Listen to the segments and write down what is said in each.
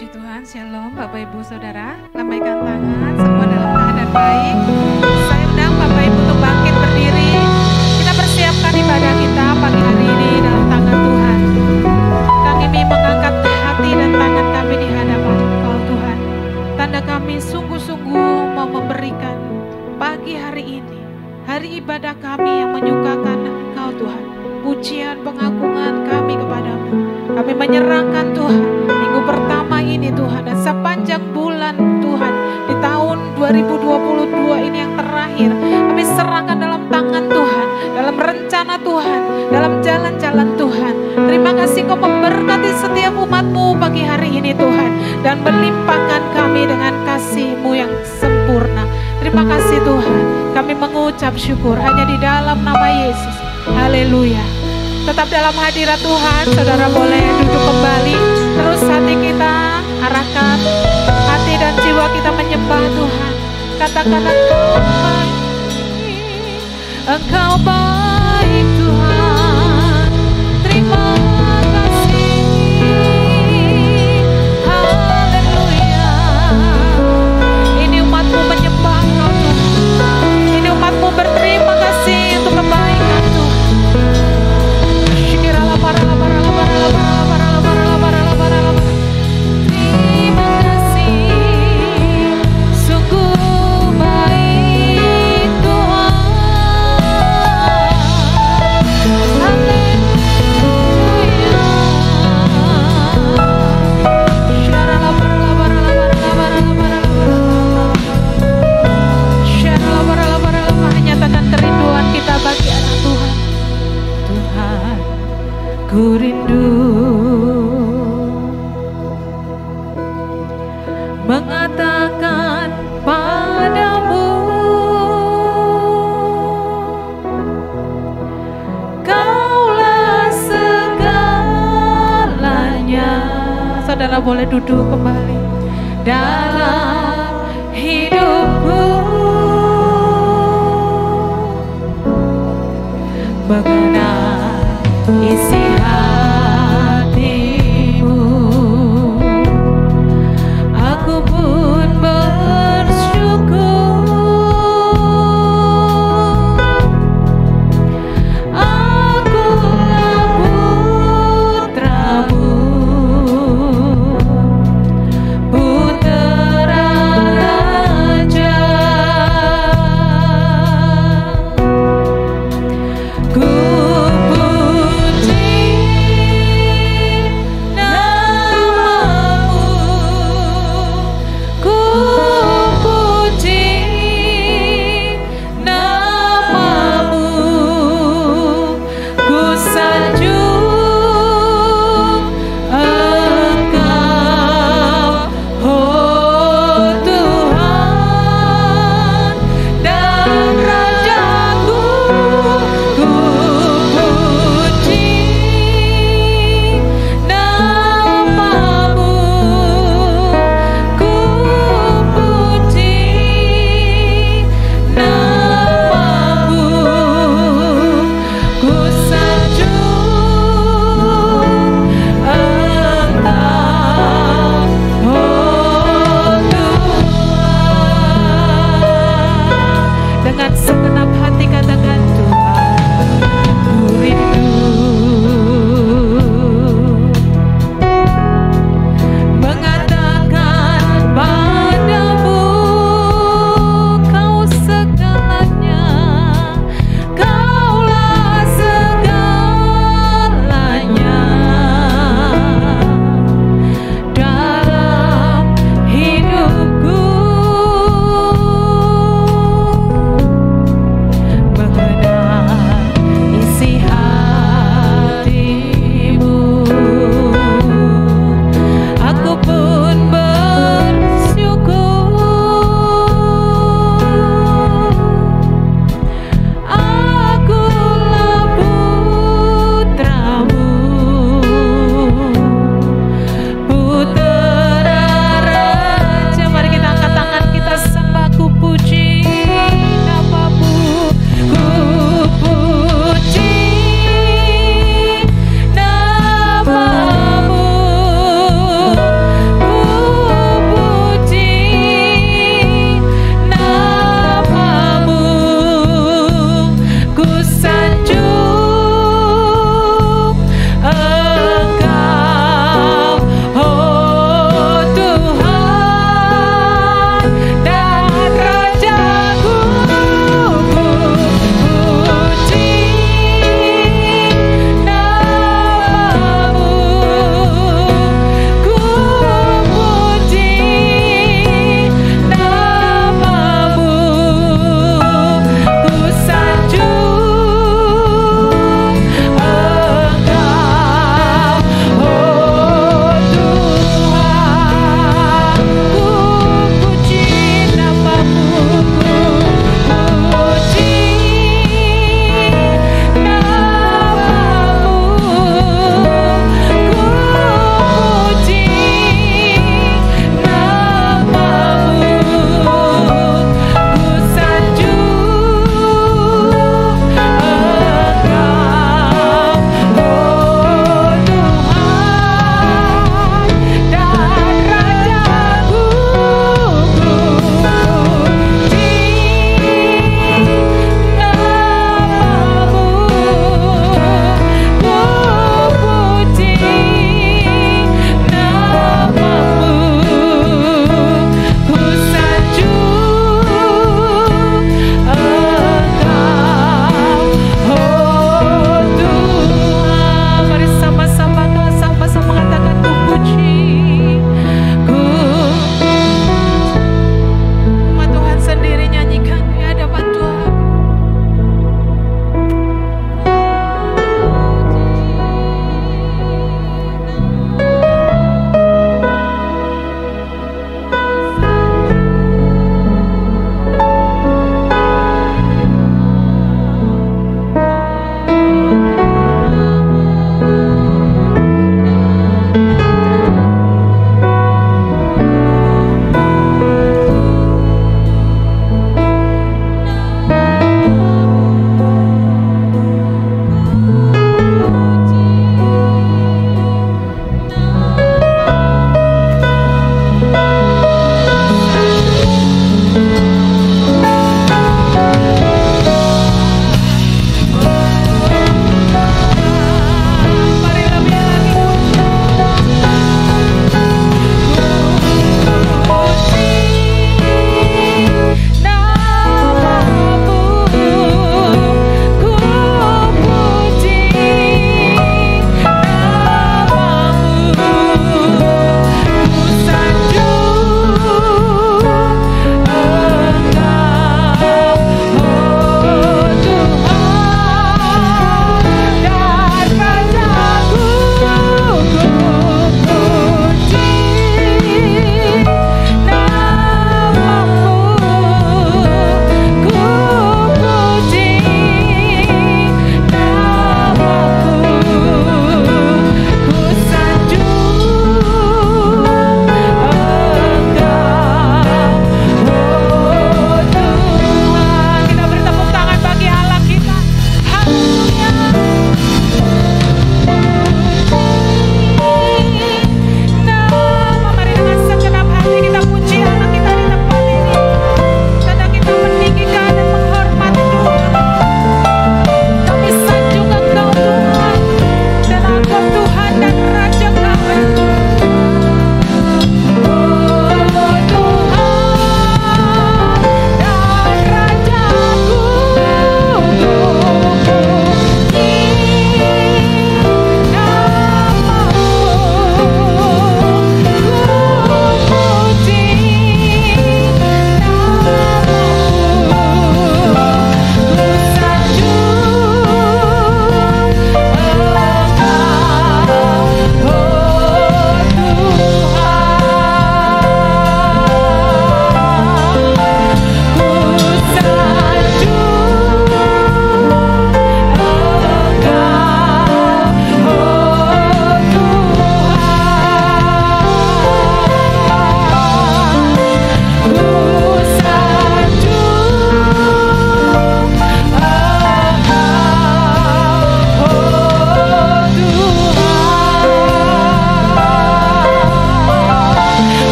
Puji Tuhan, Shalom Bapak Ibu Saudara. Lambaikan tangan, semua dalam keadaan baik. Saya undang Bapak Ibu untuk bangkit berdiri. Kita persiapkan ibadah kita pagi hari ini dalam tangan Tuhan. Kami mengangkat hati dan tangan kami di hadapan Engkau Tuhan. Tanda kami sungguh-sungguh mau memberikan pagi hari ini, hari ibadah kami yang menyukakan Engkau Tuhan. Pujian pengagungan kami kepadamu. Kami menyerahkan Tuhan minggu pertama ini Tuhan, dan sepanjang bulan Tuhan di tahun 2022 ini yang terakhir, kami serahkan dalam tangan Tuhan, dalam rencana Tuhan, dalam jalan-jalan Tuhan. Terima kasih Kau memberkati setiap umat-Mu pagi hari ini Tuhan, dan melimpahkan kami dengan kasih-Mu yang sempurna. Terima kasih Tuhan, kami mengucap syukur hanya di dalam nama Yesus. Haleluya. Tetap dalam hadirat Tuhan, saudara boleh duduk kembali. Terus hati kita arahkan, hati dan jiwa kita menyembah Tuhan. Katakan Engkau baik, Engkau baik Tuhan. Terima kasih. Haleluya. Ini umat-Mu menyembah Engkau Tuhan. Ini umat-Mu berterima kasih untuk kebaikan Tuhan. Terima kasih, sungguh baik Tuhan. Haleluya. Nyatakan kerinduan kita bagi anak Tuhan. Tuhan, ku rindu mengatakan padamu, Kaulah segalanya. Saudara boleh duduk kembali. Dalam hidupku, mengenal isi hatimu, aku pun bersyukur. Akulah putramu, putra raja. Ku puji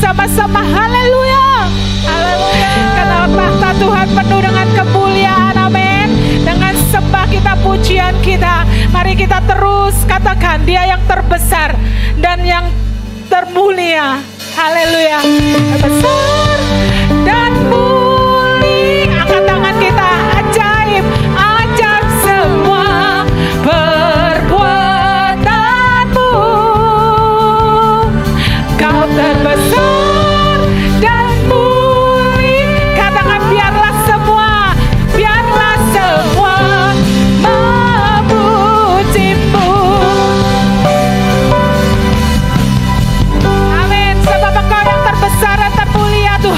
bersama-sama. Haleluya. Haleluya. Karena tahta Tuhan penuh dengan kemuliaan. Amin. Dengan sembah kita, pujian kita, mari kita terus katakan Dia yang terbesar dan yang termulia. Haleluya. Besar dan mulia. Angkat tangan kita. Ajaib, ajaib semua perbuatanmu. Kau terbesar dan mulia. Katakan biarlah semua memujimu. Amin. Sebab Engkau yang terbesar dan termulia Tuhan.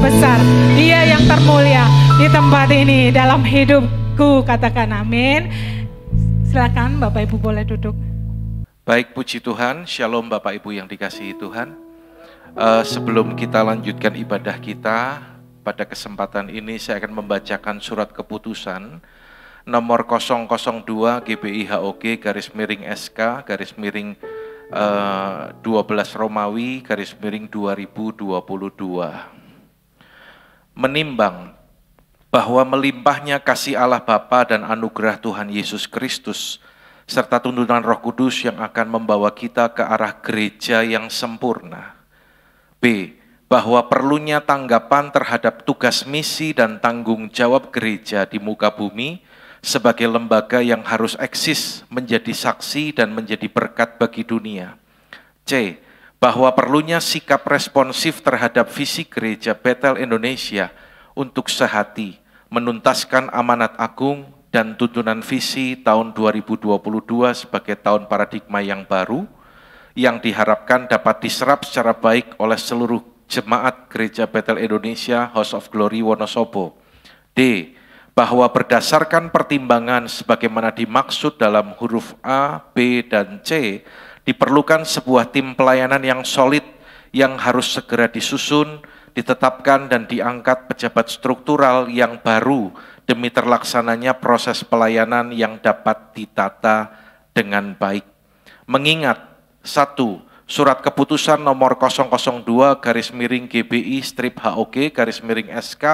terbesar, Dia yang termulia di tempat ini dalam hidupku. Katakan amin. Silakan Bapak Ibu boleh duduk. Baik, puji Tuhan. Shalom Bapak Ibu yang dikasihi Tuhan. Sebelum kita lanjutkan ibadah kita, pada kesempatan ini saya akan membacakan surat keputusan nomor 002 GBI HOG /SK /12 Romawi /2022. Menimbang bahwa melimpahnya kasih Allah Bapa dan anugerah Tuhan Yesus Kristus serta tuntunan Roh Kudus yang akan membawa kita ke arah gereja yang sempurna. B. Bahwa perlunya tanggapan terhadap tugas misi dan tanggung jawab gereja di muka bumi sebagai lembaga yang harus eksis menjadi saksi dan menjadi berkat bagi dunia. C. Bahwa perlunya sikap responsif terhadap visi gereja Bethel Indonesia untuk sehati menuntaskan amanat agung dan tuntunan visi tahun 2022 sebagai tahun paradigma yang baru yang diharapkan dapat diserap secara baik oleh seluruh Jemaat Gereja Bethel Indonesia House of Glory Wonosobo. D. Bahwa berdasarkan pertimbangan sebagaimana dimaksud dalam huruf A, B, dan C, diperlukan sebuah tim pelayanan yang solid yang harus segera disusun, ditetapkan dan diangkat pejabat struktural yang baru demi terlaksananya proses pelayanan yang dapat ditata dengan baik. Mengingat 1. Surat keputusan nomor 002 /GBI/HOG /SK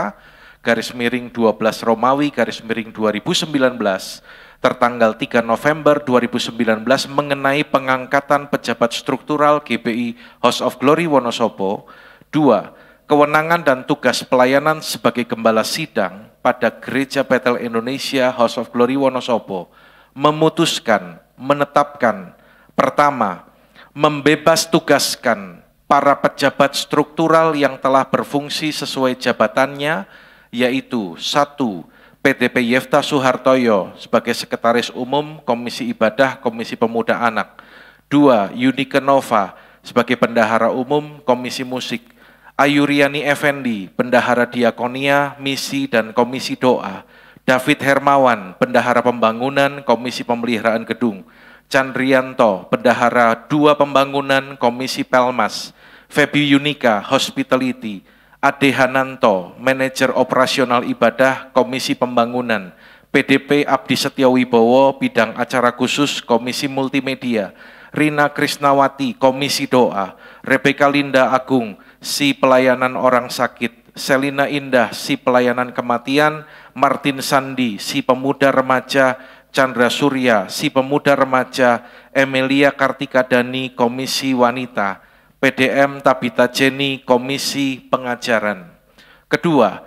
/12 Romawi /2019 tertanggal 3 November 2019 mengenai pengangkatan pejabat struktural GBI House of Glory Wonosobo. 2. Kewenangan dan tugas pelayanan sebagai gembala sidang pada Gereja Bethel Indonesia House of Glory Wonosobo memutuskan, menetapkan, pertama, membebas tugaskan para pejabat struktural yang telah berfungsi sesuai jabatannya, yaitu 1. PDP Yefta Suhartoyo sebagai Sekretaris Umum Komisi Ibadah Komisi Pemuda Anak. 2. Yunike Nova sebagai Bendahara Umum Komisi Musik. Ayuriani Effendi, Bendahara Diakonia, Misi dan Komisi Doa. David Hermawan, Bendahara Pembangunan Komisi Pemeliharaan Gedung. Chandrianto, Bendahara 2 Pembangunan Komisi Pelmas. Febi Yunika, Hospitality. Ade Hananto, Manajer Operasional Ibadah Komisi Pembangunan. PDP Abdi Setiawibowo, Bidang Acara Khusus Komisi Multimedia. Rina Krisnawati, Komisi Doa. Rebecca Linda Agung, Si Pelayanan Orang Sakit. Selina Indah, Si Pelayanan Kematian. Martin Sandi, Si Pemuda Remaja. Chandra Surya, Si Pemuda Remaja. Emilia Kartika Dani, Komisi Wanita. PDM Tabita Jenny, Komisi Pengajaran. Kedua,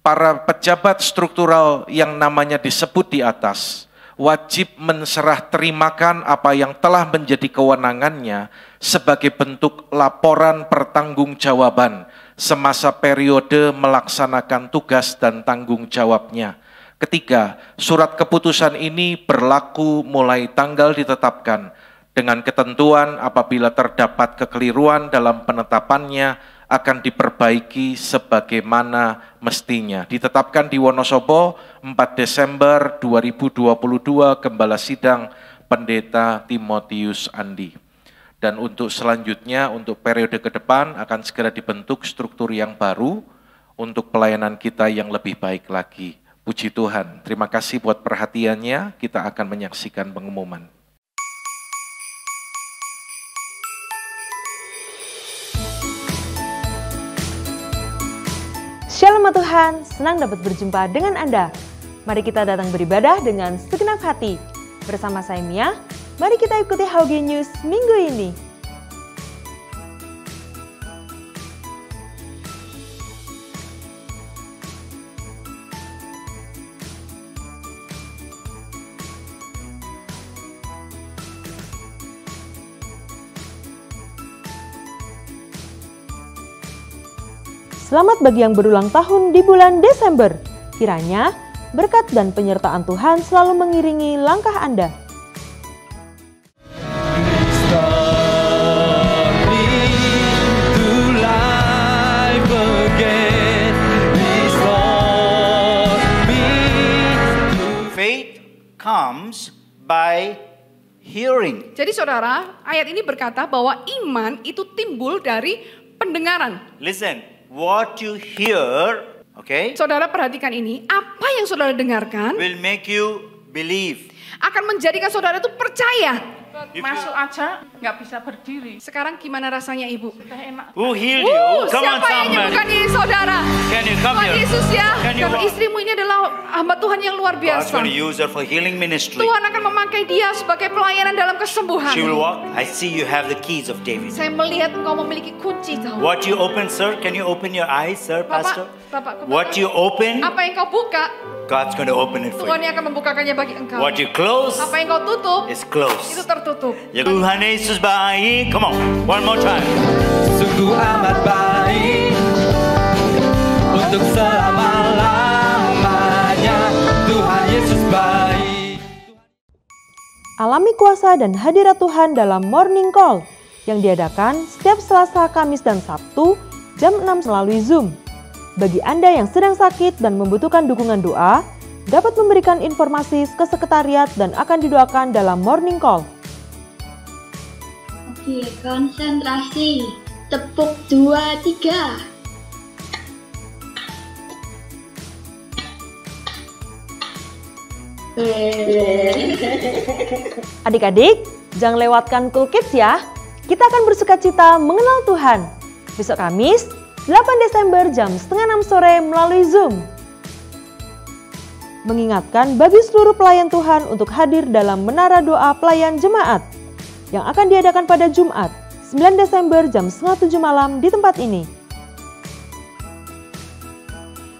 para pejabat struktural yang namanya disebut di atas wajib menserah terimakan apa yang telah menjadi kewenangannya sebagai bentuk laporan pertanggungjawaban semasa periode melaksanakan tugas dan tanggung jawabnya. Ketiga, surat keputusan ini berlaku mulai tanggal ditetapkan dengan ketentuan apabila terdapat kekeliruan dalam penetapannya akan diperbaiki sebagaimana mestinya. Ditetapkan di Wonosobo 4 Desember 2022, Gembala Sidang Pendeta Timotius Andi. Dan untuk selanjutnya, untuk periode ke depan akan segera dibentuk struktur yang baru untuk pelayanan kita yang lebih baik lagi. Puji Tuhan, terima kasih buat perhatiannya. Kita akan menyaksikan pengumuman. Shalom Tuhan, senang dapat berjumpa dengan Anda. Mari kita datang beribadah dengan segenap hati. Bersama saya Mia, mari kita ikuti HOG News minggu ini. Selamat bagi yang berulang tahun di bulan Desember. Kiranya berkat dan penyertaan Tuhan selalu mengiringi langkah Anda. comes by hearing. Jadi saudara, ayat ini berkata bahwa iman itu timbul dari pendengaran. Listen, what you hear, okay, Saudara perhatikan ini, apa yang saudara dengarkan will make you believe. akan menjadikan saudara itu percaya. Masuk aja nggak bisa berdiri. Sekarang gimana rasanya ibu? Udah enak. Who healed you? Come on, Siapa yang somebody. menyembuhkan ini saudara? Can you come Tuhan here? Yesus ya, Can you karena walk? istrimu ini adalah hamba Tuhan yang luar God's biasa. going to use her for healing ministry. Tuhan akan memakai dia sebagai pelayanan dalam kesembuhan. She will walk. I see you have the keys of David. Saya melihat engkau memiliki kunci tahu. What you open, sir? Can you open your eyes, sir, Pastor? Bapak, What you open, apa yang kau buka, God's going to open it for Tuhan you. yang akan membukakannya bagi engkau. What you close Apa yang kau tutup, is itu closed. tertutup. Ya Tuhan Yesus baik. Come on, one more time. Sungguh amat baik untuk selama-lamanya. Tuhan Yesus baik. Alami kuasa dan hadirat Tuhan dalam Morning Call yang diadakan setiap Selasa, Kamis, dan Sabtu jam 6 melalui Zoom. Bagi Anda yang sedang sakit dan membutuhkan dukungan doa, dapat memberikan informasi ke sekretariat dan akan didoakan dalam Morning Call. Oke, konsentrasi. Tepuk 2, 3. Adik-adik, jangan lewatkan Cool Kids ya. Kita akan bersukacita mengenal Tuhan. Besok Kamis, 8 Desember jam setengah 6 sore melalui Zoom. Mengingatkan bagi seluruh pelayan Tuhan untuk hadir dalam Menara Doa Pelayan Jemaat yang akan diadakan pada Jumat, 9 Desember jam setengah 7 malam di tempat ini.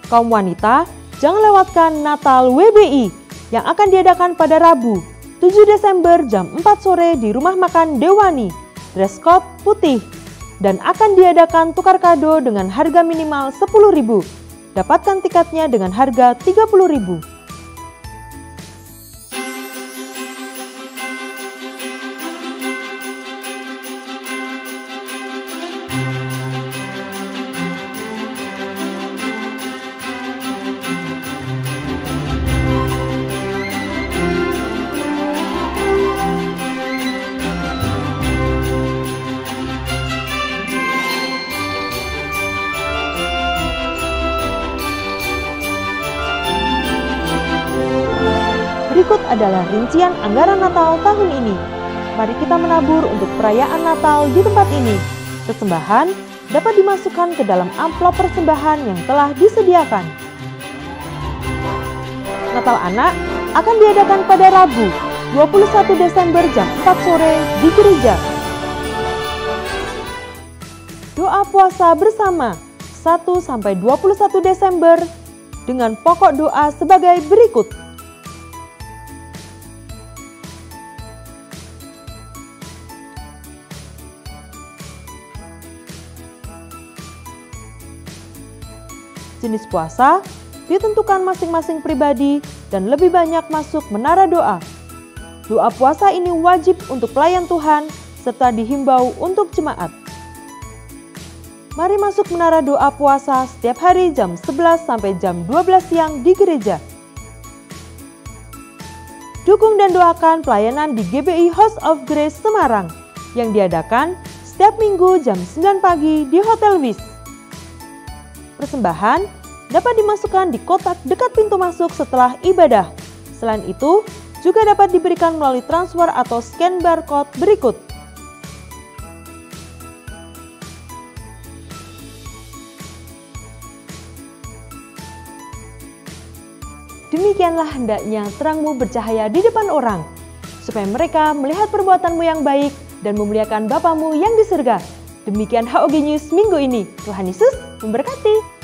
Kaum wanita, jangan lewatkan Natal WBI yang akan diadakan pada Rabu, 7 Desember jam 4 sore di Rumah Makan Dewani, dress code putih, dan akan diadakan tukar kado dengan harga minimal 10.000. Dapatkan tiketnya dengan harga 30.000. Berikut adalah rincian anggaran Natal tahun ini. Mari kita menabur untuk perayaan Natal di tempat ini. Persembahan dapat dimasukkan ke dalam amplop persembahan yang telah disediakan. Natal Anak akan diadakan pada Rabu, 21 Desember jam 4 sore di gereja. Doa puasa bersama 1-21 Desember dengan pokok doa sebagai berikut. Jenis puasa ditentukan masing-masing pribadi dan lebih banyak masuk menara doa. Doa puasa ini wajib untuk pelayan Tuhan serta dihimbau untuk jemaat. Mari masuk menara doa puasa setiap hari jam 11 sampai jam 12 siang di gereja. Dukung dan doakan pelayanan di GBI House of Grace Semarang yang diadakan setiap minggu jam 9 pagi di Hotel Wis. Persembahan dapat dimasukkan di kotak dekat pintu masuk setelah ibadah. Selain itu, juga dapat diberikan melalui transfer atau scan barcode berikut. Demikianlah hendaknya terangmu bercahaya di depan orang, supaya mereka melihat perbuatanmu yang baik dan memuliakan Bapamu yang di surga. Demikian HOG News minggu ini. Tuhan Yesus memberkati.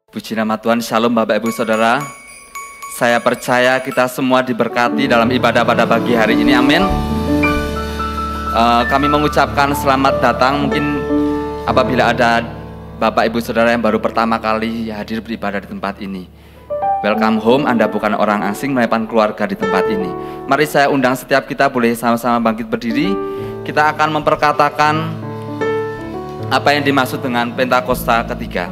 Puji nama Tuhan, Shalom Bapak Ibu Saudara. Saya percaya kita semua diberkati dalam ibadah pada pagi hari ini, amin. Kami mengucapkan selamat datang, mungkin apabila ada Bapak Ibu Saudara yang baru pertama kali hadir beribadah di tempat ini. Welcome home, Anda bukan orang asing, melainkan keluarga di tempat ini. Mari saya undang setiap kita boleh sama-sama bangkit berdiri. Kita akan memperkatakan apa yang dimaksud dengan Pentakosta ketiga.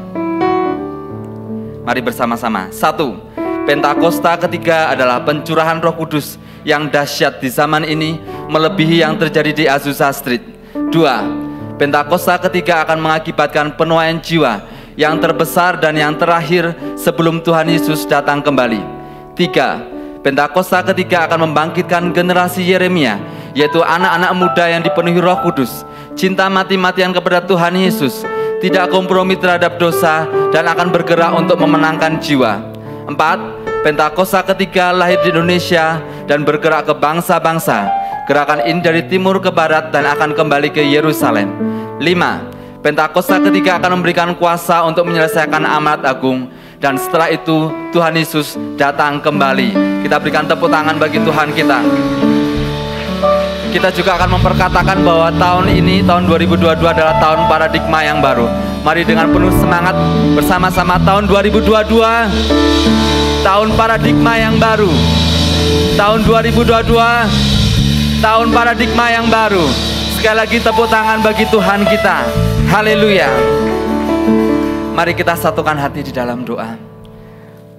Mari bersama-sama. 1. Pentakosta ketiga adalah pencurahan Roh Kudus yang dahsyat di zaman ini, melebihi yang terjadi di Azusa Street. 2. Pentakosta ketiga akan mengakibatkan penuaian jiwa yang terbesar dan yang terakhir sebelum Tuhan Yesus datang kembali. 3. Pentakosta ketiga akan membangkitkan generasi Yeremia, yaitu anak-anak muda yang dipenuhi Roh Kudus, cinta mati-matian kepada Tuhan Yesus, tidak kompromi terhadap dosa, dan akan bergerak untuk memenangkan jiwa. 4. Pentakosta ketiga lahir di Indonesia dan bergerak ke bangsa-bangsa. Gerakan ini dari timur ke barat dan akan kembali ke Yerusalem. 5. Pentakosta ketiga akan memberikan kuasa untuk menyelesaikan amanat agung, dan setelah itu Tuhan Yesus datang kembali. Kita berikan tepuk tangan bagi Tuhan kita. Kita juga akan memperkatakan bahwa tahun ini, tahun 2022 adalah tahun paradigma yang baru. Mari dengan penuh semangat bersama-sama, tahun 2022, tahun paradigma yang baru. Tahun 2022, tahun paradigma yang baru. Sekali lagi tepuk tangan bagi Tuhan kita. Haleluya. Mari kita satukan hati di dalam doa.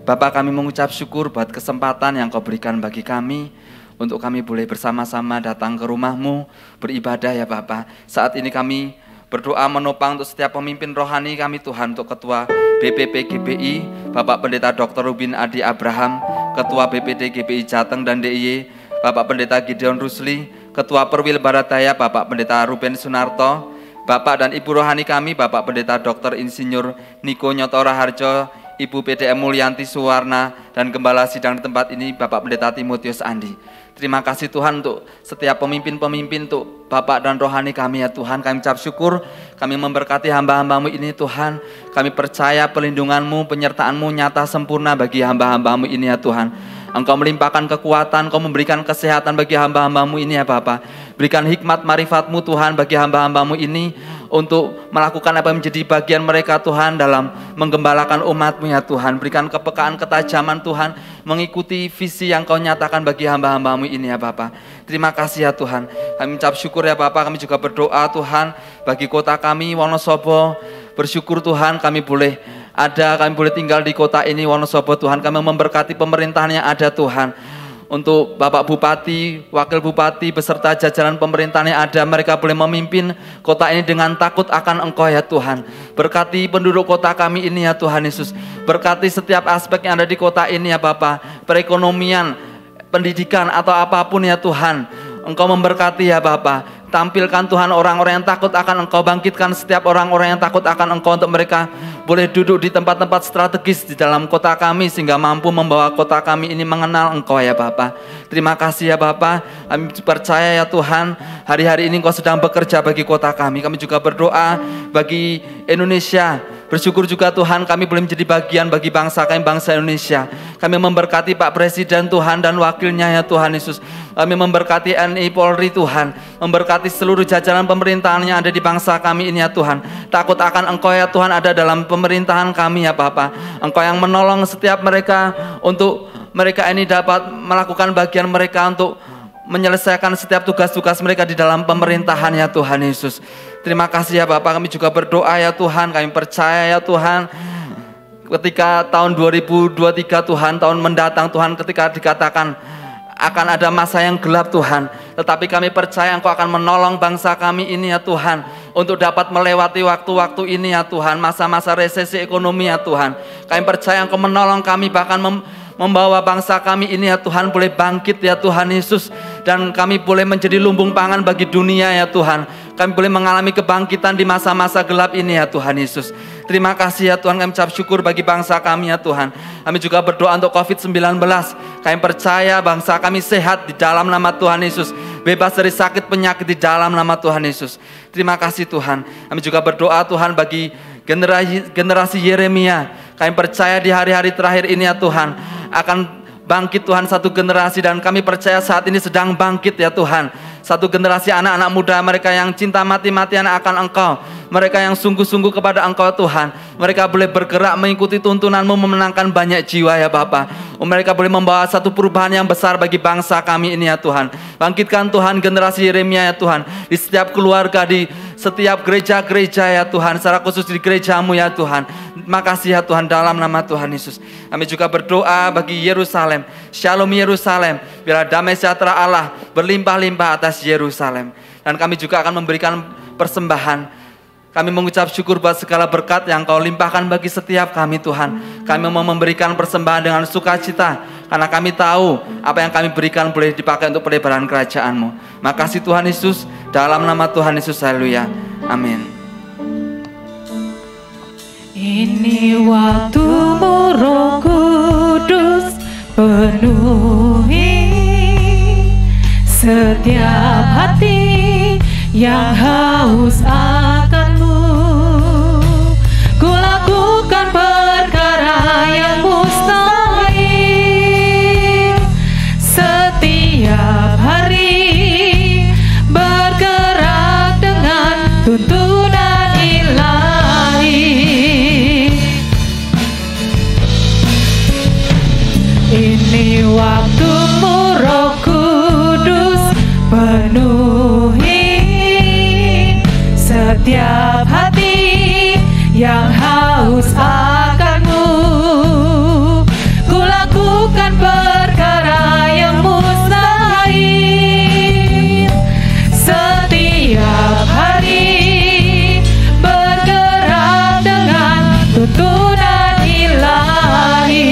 Bapa, kami mengucap syukur buat kesempatan yang Kau berikan bagi kami, untuk kami boleh bersama-sama datang ke rumah-Mu, beribadah ya Bapa. Saat ini kami berdoa menopang untuk setiap pemimpin rohani kami Tuhan, untuk Ketua BPP GBI, Bapak Pendeta Dr. Rubin Adi Abraham, Ketua BPD GBI Jateng dan DIY, Bapak Pendeta Gideon Rusli, Ketua Perwil Barataya, Bapak Pendeta Ruben Sunarto, Bapak dan Ibu rohani kami, Bapak Pendeta Dr. Insinyur Niko Nyotora Harjo, Ibu PDM Mulyanti Suwarna, dan Gembala Sidang di tempat ini, Bapak Pendeta Timotius Andi. Terima kasih Tuhan untuk setiap pemimpin-pemimpin, untuk Bapak dan rohani kami ya Tuhan. Kami ucap syukur, kami memberkati hamba-hamba-Mu ini Tuhan. Kami percaya pelindungan-Mu, penyertaan-Mu nyata sempurna bagi hamba-hamba-Mu ini ya Tuhan. Engkau melimpahkan kekuatan, Engkau memberikan kesehatan bagi hamba-hamba-Mu ini ya Bapa. Berikan hikmat marifat-Mu Tuhan bagi hamba-hamba-Mu ini, untuk melakukan apa yang menjadi bagian mereka Tuhan dalam menggembalakan umat-Mu ya Tuhan. Berikan kepekaan, ketajaman Tuhan, mengikuti visi yang Kau nyatakan bagi hamba-hamba-Mu ini ya Bapa. Terima kasih ya Tuhan. Kami ucap syukur ya Bapa. Kami juga berdoa Tuhan bagi kota kami Wonosobo. Bersyukur Tuhan kami boleh tinggal di kota ini Wonosobo Tuhan. Kami memberkati pemerintahan yang ada Tuhan. Untuk Bapak Bupati, Wakil Bupati, beserta jajaran pemerintahan yang ada, mereka boleh memimpin kota ini dengan takut akan Engkau ya Tuhan. Berkati penduduk kota kami ini ya Tuhan Yesus. Berkati setiap aspek yang ada di kota ini ya Bapak. Perekonomian, pendidikan atau apapun ya Tuhan. Engkau memberkati ya Bapak. Tampilkan Tuhan orang-orang yang takut akan Engkau, bangkitkan setiap orang-orang yang takut akan Engkau, untuk mereka boleh duduk di tempat-tempat strategis di dalam kota kami, sehingga mampu membawa kota kami ini mengenal Engkau ya Bapa. Terima kasih ya Bapa. Kami percaya ya Tuhan, hari-hari ini Engkau sedang bekerja bagi kota kami. Kami juga berdoa bagi Indonesia. Bersyukur juga Tuhan kami boleh menjadi bagian bagi bangsa kami, bangsa Indonesia. Kami memberkati Pak Presiden Tuhan dan wakilnya ya Tuhan Yesus. Kami memberkati TNI Polri Tuhan, memberkati seluruh jajaran pemerintahan yang ada di bangsa kami ini ya Tuhan. Takut akan Engkau ya Tuhan ada dalam pemerintahan kami ya Bapa. Engkau yang menolong setiap mereka, untuk mereka ini dapat melakukan bagian mereka untuk menyelesaikan setiap tugas-tugas mereka di dalam pemerintahan ya Tuhan Yesus. Terima kasih ya Bapak. Kami juga berdoa ya Tuhan, kami percaya ya Tuhan, ketika tahun 2023 Tuhan, tahun mendatang Tuhan, ketika dikatakan akan ada masa yang gelap Tuhan, tetapi kami percaya Engkau akan menolong bangsa kami ini ya Tuhan, untuk dapat melewati waktu-waktu ini ya Tuhan, masa-masa resesi ekonomi ya Tuhan. Kami percaya Engkau menolong kami, bahkan membawa bangsa kami ini ya Tuhan boleh bangkit ya Tuhan Yesus, dan kami boleh menjadi lumbung pangan bagi dunia ya Tuhan. Kami boleh mengalami kebangkitan di masa-masa gelap ini ya Tuhan Yesus. Terima kasih ya Tuhan, kami ucap syukur bagi bangsa kami ya Tuhan. Kami juga berdoa untuk COVID-19. Kami percaya bangsa kami sehat di dalam nama Tuhan Yesus, bebas dari sakit penyakit di dalam nama Tuhan Yesus. Terima kasih Tuhan. Kami juga berdoa Tuhan bagi generasi Yeremia. Kami percaya di hari-hari terakhir ini ya Tuhan akan bangkit Tuhan satu generasi, dan kami percaya saat ini sedang bangkit ya Tuhan. Satu generasi anak-anak muda, mereka yang cinta mati-matian akan Engkau, mereka yang sungguh-sungguh kepada Engkau Tuhan. Mereka boleh bergerak mengikuti tuntunan-Mu, memenangkan banyak jiwa ya Bapa. Mereka boleh membawa satu perubahan yang besar bagi bangsa kami ini ya Tuhan. Bangkitkan Tuhan generasi Yeremia ya Tuhan, di setiap keluarga, di setiap gereja-gereja ya Tuhan, secara khusus di gereja-Mu ya Tuhan. Terima kasih ya Tuhan, dalam nama Tuhan Yesus. Kami juga berdoa bagi Yerusalem. Shalom Yerusalem. Biarlah damai sejahtera Allah berlimpah-limpah atas Yerusalem. Dan kami juga akan memberikan persembahan. Kami mengucap syukur buat segala berkat yang Kau limpahkan bagi setiap kami Tuhan. Kami mau memberikan persembahan dengan sukacita, karena kami tahu apa yang kami berikan boleh dipakai untuk pelebaran kerajaan-Mu. Makasih Tuhan Yesus, dalam nama Tuhan Yesus, haleluya. Amin. Ini waktumu Roh Kudus, penuhi setiap hati yang haus akan-Mu. Ku lakukan perkara yang mustahil setiap hari, bergerak dengan tuntunan ilahi. Ini waktumu Roh Kudus, penuhi setiap hati yang haus akan-Mu. Ku lakukan perkara yang mustahil setiap hari, bergerak dengan tuntunan ilahi.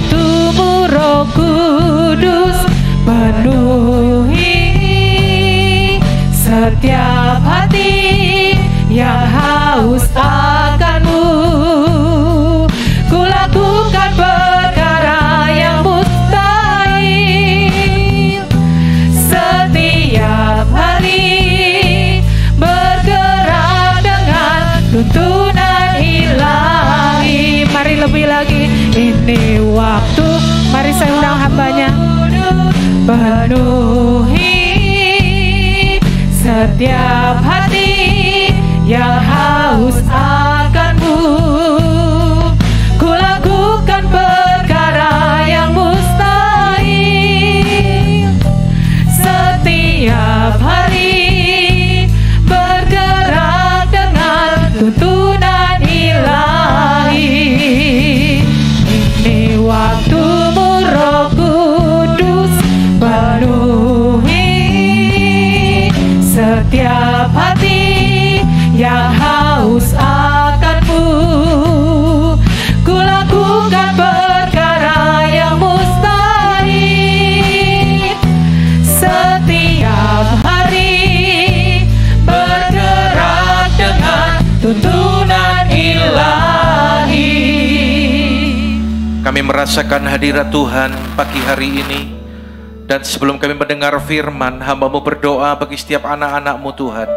Tubuh Roh Kudus, penuhi setiap hati yang haus akan-Mu. Ku lakukan perkara yang mustahil setiap hari, bergerak dengan tuntunan ilahi. Mari lebih lagi, ini waktu. Mari saya undang hambanya, penuhi setiap hati yang haus akan-Mu. Ku lakukan perkara yang mustahil setiap hari, bergerak dengan tuntunan ilahi. Ini waktumu Roh Kudus, penuhi setiap hati yang haus akan-Mu. Ku lakukan perkara yang mustahil setiap hari, bergerak dengan tuntunan ilahi. Kami merasakan hadirat Tuhan pagi hari ini. Dan sebelum kami mendengar firman, hamba-Mu berdoa bagi setiap anak-anak-Mu Tuhan,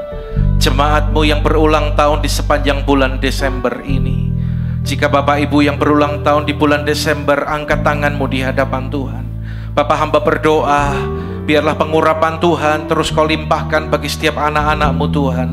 jemaat-Mu yang berulang tahun di sepanjang bulan Desember ini. Jika Bapak Ibu yang berulang tahun di bulan Desember, angkat tangan-Mu di hadapan Tuhan. Bapak hamba berdoa, biarlah pengurapan Tuhan terus Kau limpahkan bagi setiap anak-anak-Mu Tuhan.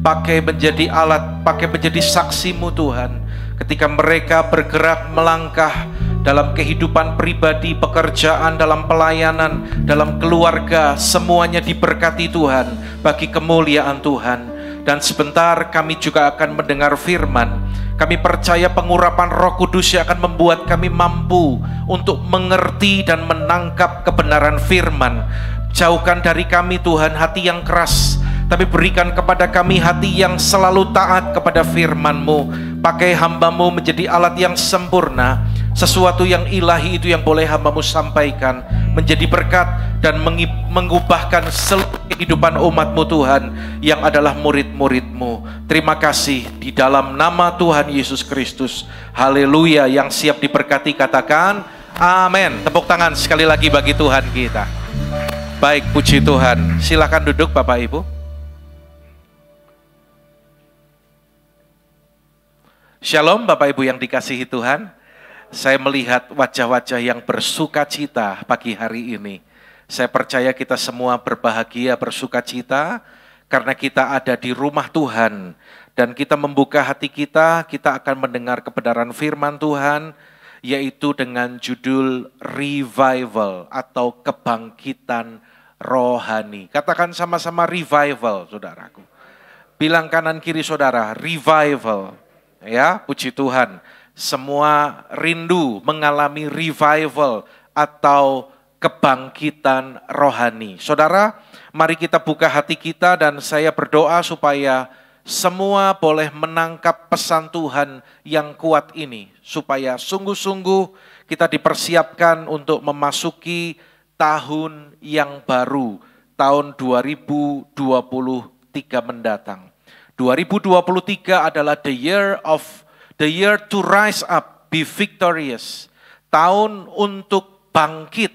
Pakai menjadi alat, pakai menjadi saksi-Mu Tuhan, ketika mereka bergerak melangkah dalam kehidupan pribadi, pekerjaan, dalam pelayanan, dalam keluarga, semuanya diberkati Tuhan bagi kemuliaan Tuhan. Dan sebentar kami juga akan mendengar firman. Kami percaya pengurapan Roh Kudus yang akan membuat kami mampu untuk mengerti dan menangkap kebenaran firman. Jauhkan dari kami Tuhan hati yang keras, tapi berikan kepada kami hati yang selalu taat kepada firman-Mu. Pakai hamba-Mu menjadi alat yang sempurna. Sesuatu yang ilahi itu yang boleh hamba-Mu sampaikan menjadi berkat dan mengubahkan seluruh kehidupan umat-Mu Tuhan yang adalah murid-murid-Mu. Terima kasih di dalam nama Tuhan Yesus Kristus. Haleluya. Yang siap diberkati katakan amin. Tepuk tangan sekali lagi bagi Tuhan kita. Baik, puji Tuhan. Silakan duduk Bapak Ibu. Shalom Bapak Ibu yang dikasihi Tuhan. Saya melihat wajah-wajah yang bersukacita pagi hari ini. Saya percaya kita semua berbahagia, bersukacita karena kita ada di rumah Tuhan. Dan kita membuka hati kita akan mendengar kebenaran firman Tuhan, yaitu dengan judul Revival atau kebangkitan rohani. Katakan sama-sama revival, saudaraku. Bilang kanan kiri saudara, revival. Ya, puji Tuhan. Semua rindu mengalami revival atau kebangkitan rohani. Saudara, mari kita buka hati kita dan saya berdoa supaya semua boleh menangkap pesan Tuhan yang kuat ini. Supaya sungguh-sungguh kita dipersiapkan untuk memasuki tahun yang baru, tahun 2023 mendatang. 2023 adalah the year to rise up, be victorious. Tahun untuk bangkit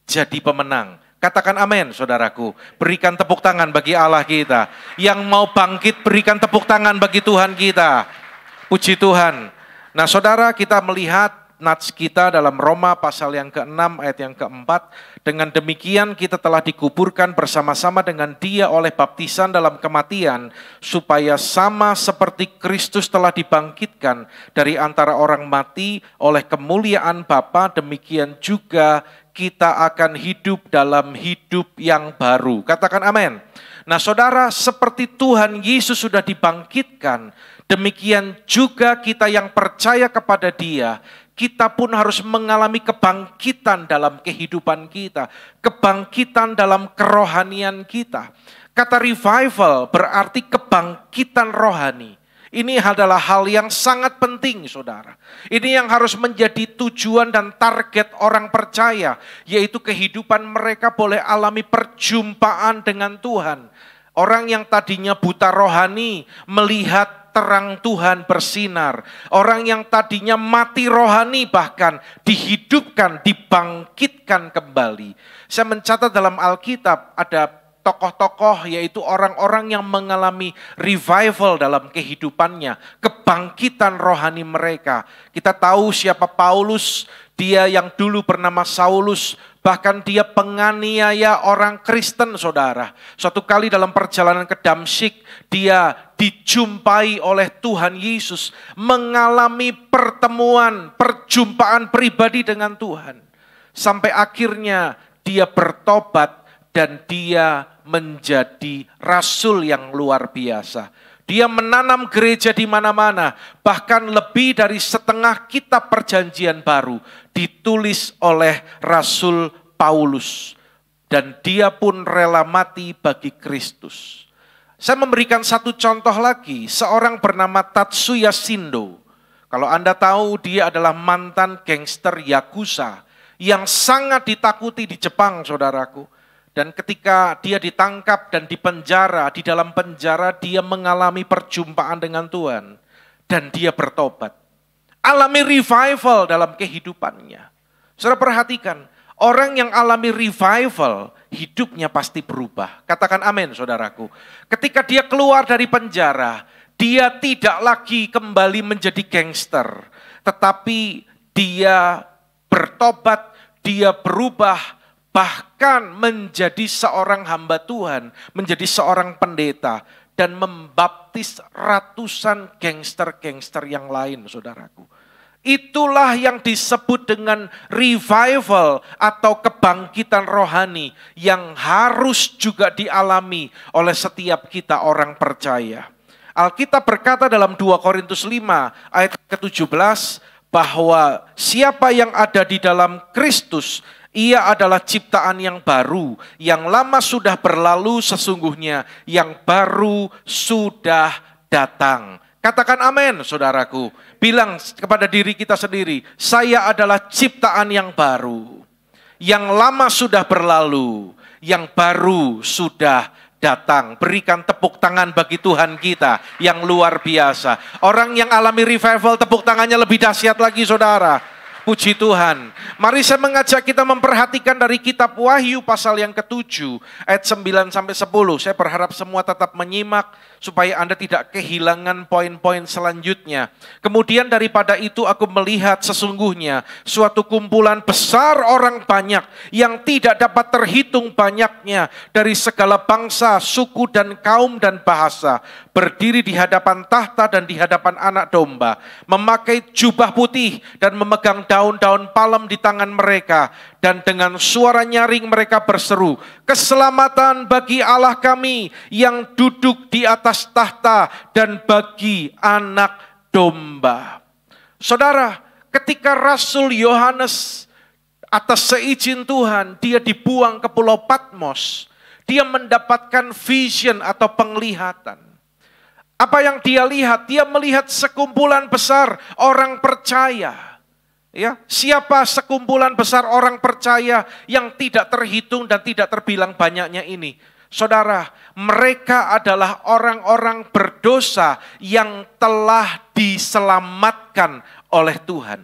jadi pemenang. Katakan amin, saudaraku. Berikan tepuk tangan bagi Allah kita. Yang mau bangkit, berikan tepuk tangan bagi Tuhan kita. Puji Tuhan. Nah, saudara, kita melihat nats kita dalam Roma pasal yang ke-6 ayat yang ke-4. Dengan demikian kita telah dikuburkan bersama-sama dengan Dia oleh baptisan dalam kematian, supaya sama seperti Kristus telah dibangkitkan dari antara orang mati oleh kemuliaan Bapa, demikian juga kita akan hidup dalam hidup yang baru. Katakan amin. Nah, saudara, seperti Tuhan Yesus sudah dibangkitkan, demikian juga kita yang percaya kepada Dia, kita pun harus mengalami kebangkitan dalam kehidupan kita, kebangkitan dalam kerohanian kita. Kata revival berarti kebangkitan rohani. Ini adalah hal yang sangat penting, saudara. Ini yang harus menjadi tujuan dan target orang percaya, yaitu kehidupan mereka boleh alami perjumpaan dengan Tuhan. Orang yang tadinya buta rohani melihat terang Tuhan bersinar. Orang yang tadinya mati rohani bahkan dihidupkan, dibangkitkan kembali. Saya mencatat dalam Alkitab ada tokoh-tokoh, yaitu orang-orang yang mengalami revival dalam kehidupannya, kebangkitan rohani mereka. Kita tahu siapa Paulus, dia yang dulu bernama Saulus, bahkan dia penganiaya orang Kristen, saudara. Suatu kali dalam perjalanan ke Damsyik, dia dijumpai oleh Tuhan Yesus, mengalami perjumpaan pribadi dengan Tuhan. Sampai akhirnya dia bertobat dan dia menjadi rasul yang luar biasa. Dia menanam gereja di mana-mana, bahkan lebih dari setengah kitab perjanjian baru ditulis oleh Rasul Paulus. Dan dia pun rela mati bagi Kristus. Saya memberikan satu contoh lagi, seorang bernama Tatsuya Shindo. Kalau Anda tahu, dia adalah mantan gangster Yakuza yang sangat ditakuti di Jepang, saudaraku. Dan ketika dia ditangkap dan dipenjara, di dalam penjara dia mengalami perjumpaan dengan Tuhan. Dan dia bertobat. Alami revival dalam kehidupannya. Saudara perhatikan, orang yang alami revival, hidupnya pasti berubah. Katakan amin, saudaraku. Ketika dia keluar dari penjara, dia tidak lagi kembali menjadi gangster. Tetapi dia bertobat, dia berubah, bahkan menjadi seorang hamba Tuhan, menjadi seorang pendeta, dan membaptis ratusan gangster-gangster yang lain, saudaraku. Itulah yang disebut dengan revival atau kebangkitan rohani yang harus juga dialami oleh setiap kita orang percaya. Alkitab berkata dalam 2 Korintus 5 ayat ke-17 bahwa siapa yang ada di dalam Kristus, ia adalah ciptaan yang baru, yang lama sudah berlalu, sesungguhnya yang baru sudah datang. Katakan amin, saudaraku. Bilang kepada diri kita sendiri, saya adalah ciptaan yang baru. Yang lama sudah berlalu, yang baru sudah datang. Berikan tepuk tangan bagi Tuhan kita yang luar biasa. Orang yang alami revival, tepuk tangannya lebih dahsyat lagi, saudara. Puji Tuhan. Mari saya mengajak kita memperhatikan dari kitab Wahyu pasal yang ke-7 ayat 9 sampai 10. Saya berharap semua tetap menyimak supaya Anda tidak kehilangan poin-poin selanjutnya. Kemudian daripada itu aku melihat sesungguhnya suatu kumpulan besar orang banyak yang tidak dapat terhitung banyaknya dari segala bangsa, suku dan kaum dan bahasa, berdiri di hadapan tahta dan di hadapan anak domba, memakai jubah putih dan memegang daun-daun palem di tangan mereka, dan dengan suara nyaring mereka berseru, keselamatan bagi Allah kami yang duduk di atas tahta dan bagi anak domba. Saudara, ketika Rasul Yohanes atas seizin Tuhan, dia dibuang ke Pulau Patmos, dia mendapatkan vision atau penglihatan. Apa yang dia lihat? Dia melihat sekumpulan besar orang percaya. Ya, siapa sekumpulan besar orang percaya yang tidak terhitung dan tidak terbilang banyaknya ini? Saudara, mereka adalah orang-orang berdosa yang telah diselamatkan oleh Tuhan.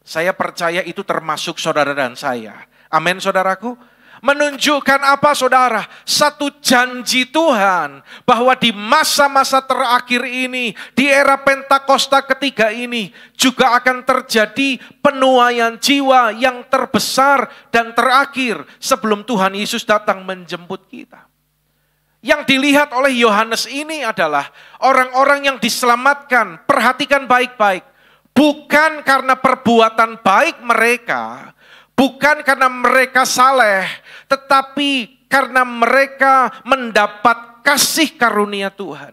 Saya percaya itu termasuk saudara dan saya. Amin, saudaraku. Menunjukkan apa, saudara? Satu janji Tuhan bahwa di masa-masa terakhir ini, di era Pentakosta ketiga ini, juga akan terjadi penuaian jiwa yang terbesar dan terakhir sebelum Tuhan Yesus datang menjemput kita. Yang dilihat oleh Yohanes ini adalah orang-orang yang diselamatkan. Perhatikan baik-baik. Bukan karena perbuatan baik mereka, bukan karena mereka saleh, tetapi karena mereka mendapat kasih karunia Tuhan.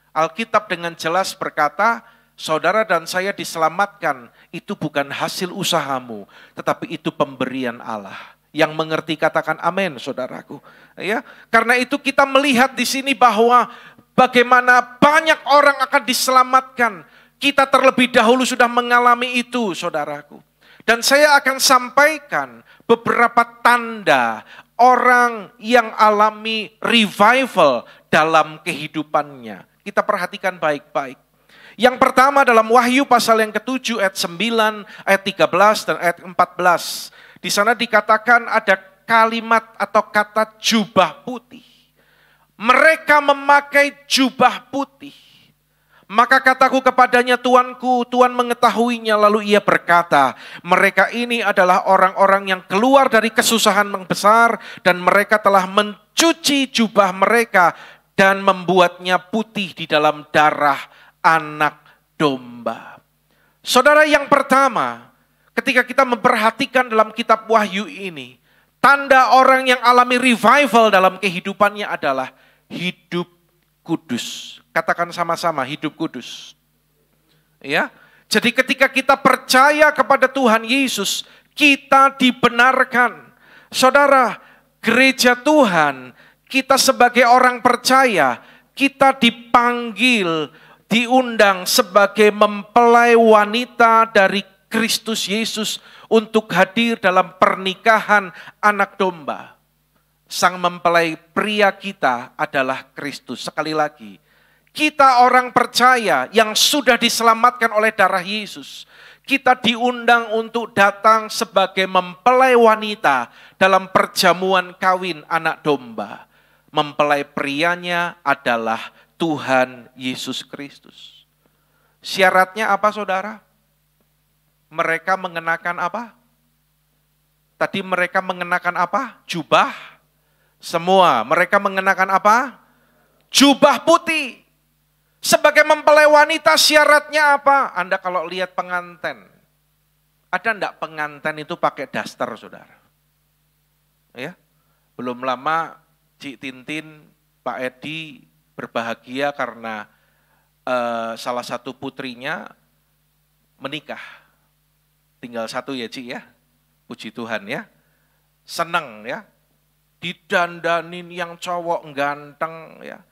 Alkitab dengan jelas berkata, saudara dan saya diselamatkan, itu bukan hasil usahamu, tetapi itu pemberian Allah. Yang mengerti katakan amin, saudaraku. Ya, karena itu kita melihat di sini bahwa bagaimana banyak orang akan diselamatkan. Kita terlebih dahulu sudah mengalami itu, saudaraku. Dan saya akan sampaikan beberapa tanda orang yang alami revival dalam kehidupannya. Kita perhatikan baik-baik. Yang pertama dalam Wahyu pasal yang ke-7 ayat 9, ayat 13 dan ayat 14. Di sana dikatakan ada kalimat atau kata jubah putih. Mereka memakai jubah putih. Maka kataku kepadanya, Tuanku, Tuhan mengetahuinya. Lalu ia berkata, mereka ini adalah orang-orang yang keluar dari kesusahan yang besar, dan mereka telah mencuci jubah mereka dan membuatnya putih di dalam darah anak domba. Saudara, yang pertama, ketika kita memperhatikan dalam kitab Wahyu ini, tanda orang yang alami revival dalam kehidupannya adalah hidup kudus. Katakan sama-sama, hidup kudus. Ya. Jadi ketika kita percaya kepada Tuhan Yesus, kita dibenarkan. Saudara, gereja Tuhan, kita sebagai orang percaya, kita dipanggil, diundang sebagai mempelai wanita dari Kristus Yesus untuk hadir dalam pernikahan anak domba. Sang mempelai pria kita adalah Kristus. Sekali lagi, kita orang percaya yang sudah diselamatkan oleh darah Yesus, kita diundang untuk datang sebagai mempelai wanita dalam perjamuan kawin anak domba. Mempelai prianya adalah Tuhan Yesus Kristus. Syaratnya apa, saudara? Mereka mengenakan apa? Tadi mereka mengenakan apa? Jubah. Semua. Mereka mengenakan apa? Jubah putih. Sebagai mempelai wanita syaratnya apa? Anda kalau lihat pengantin, ada enggak pengantin itu pakai daster, saudara? Ya, belum lama Cik Tintin, Pak Edi berbahagia karena salah satu putrinya menikah. Tinggal satu ya Cik ya, puji Tuhan ya. Senang ya, didandanin yang cowok ganteng ya.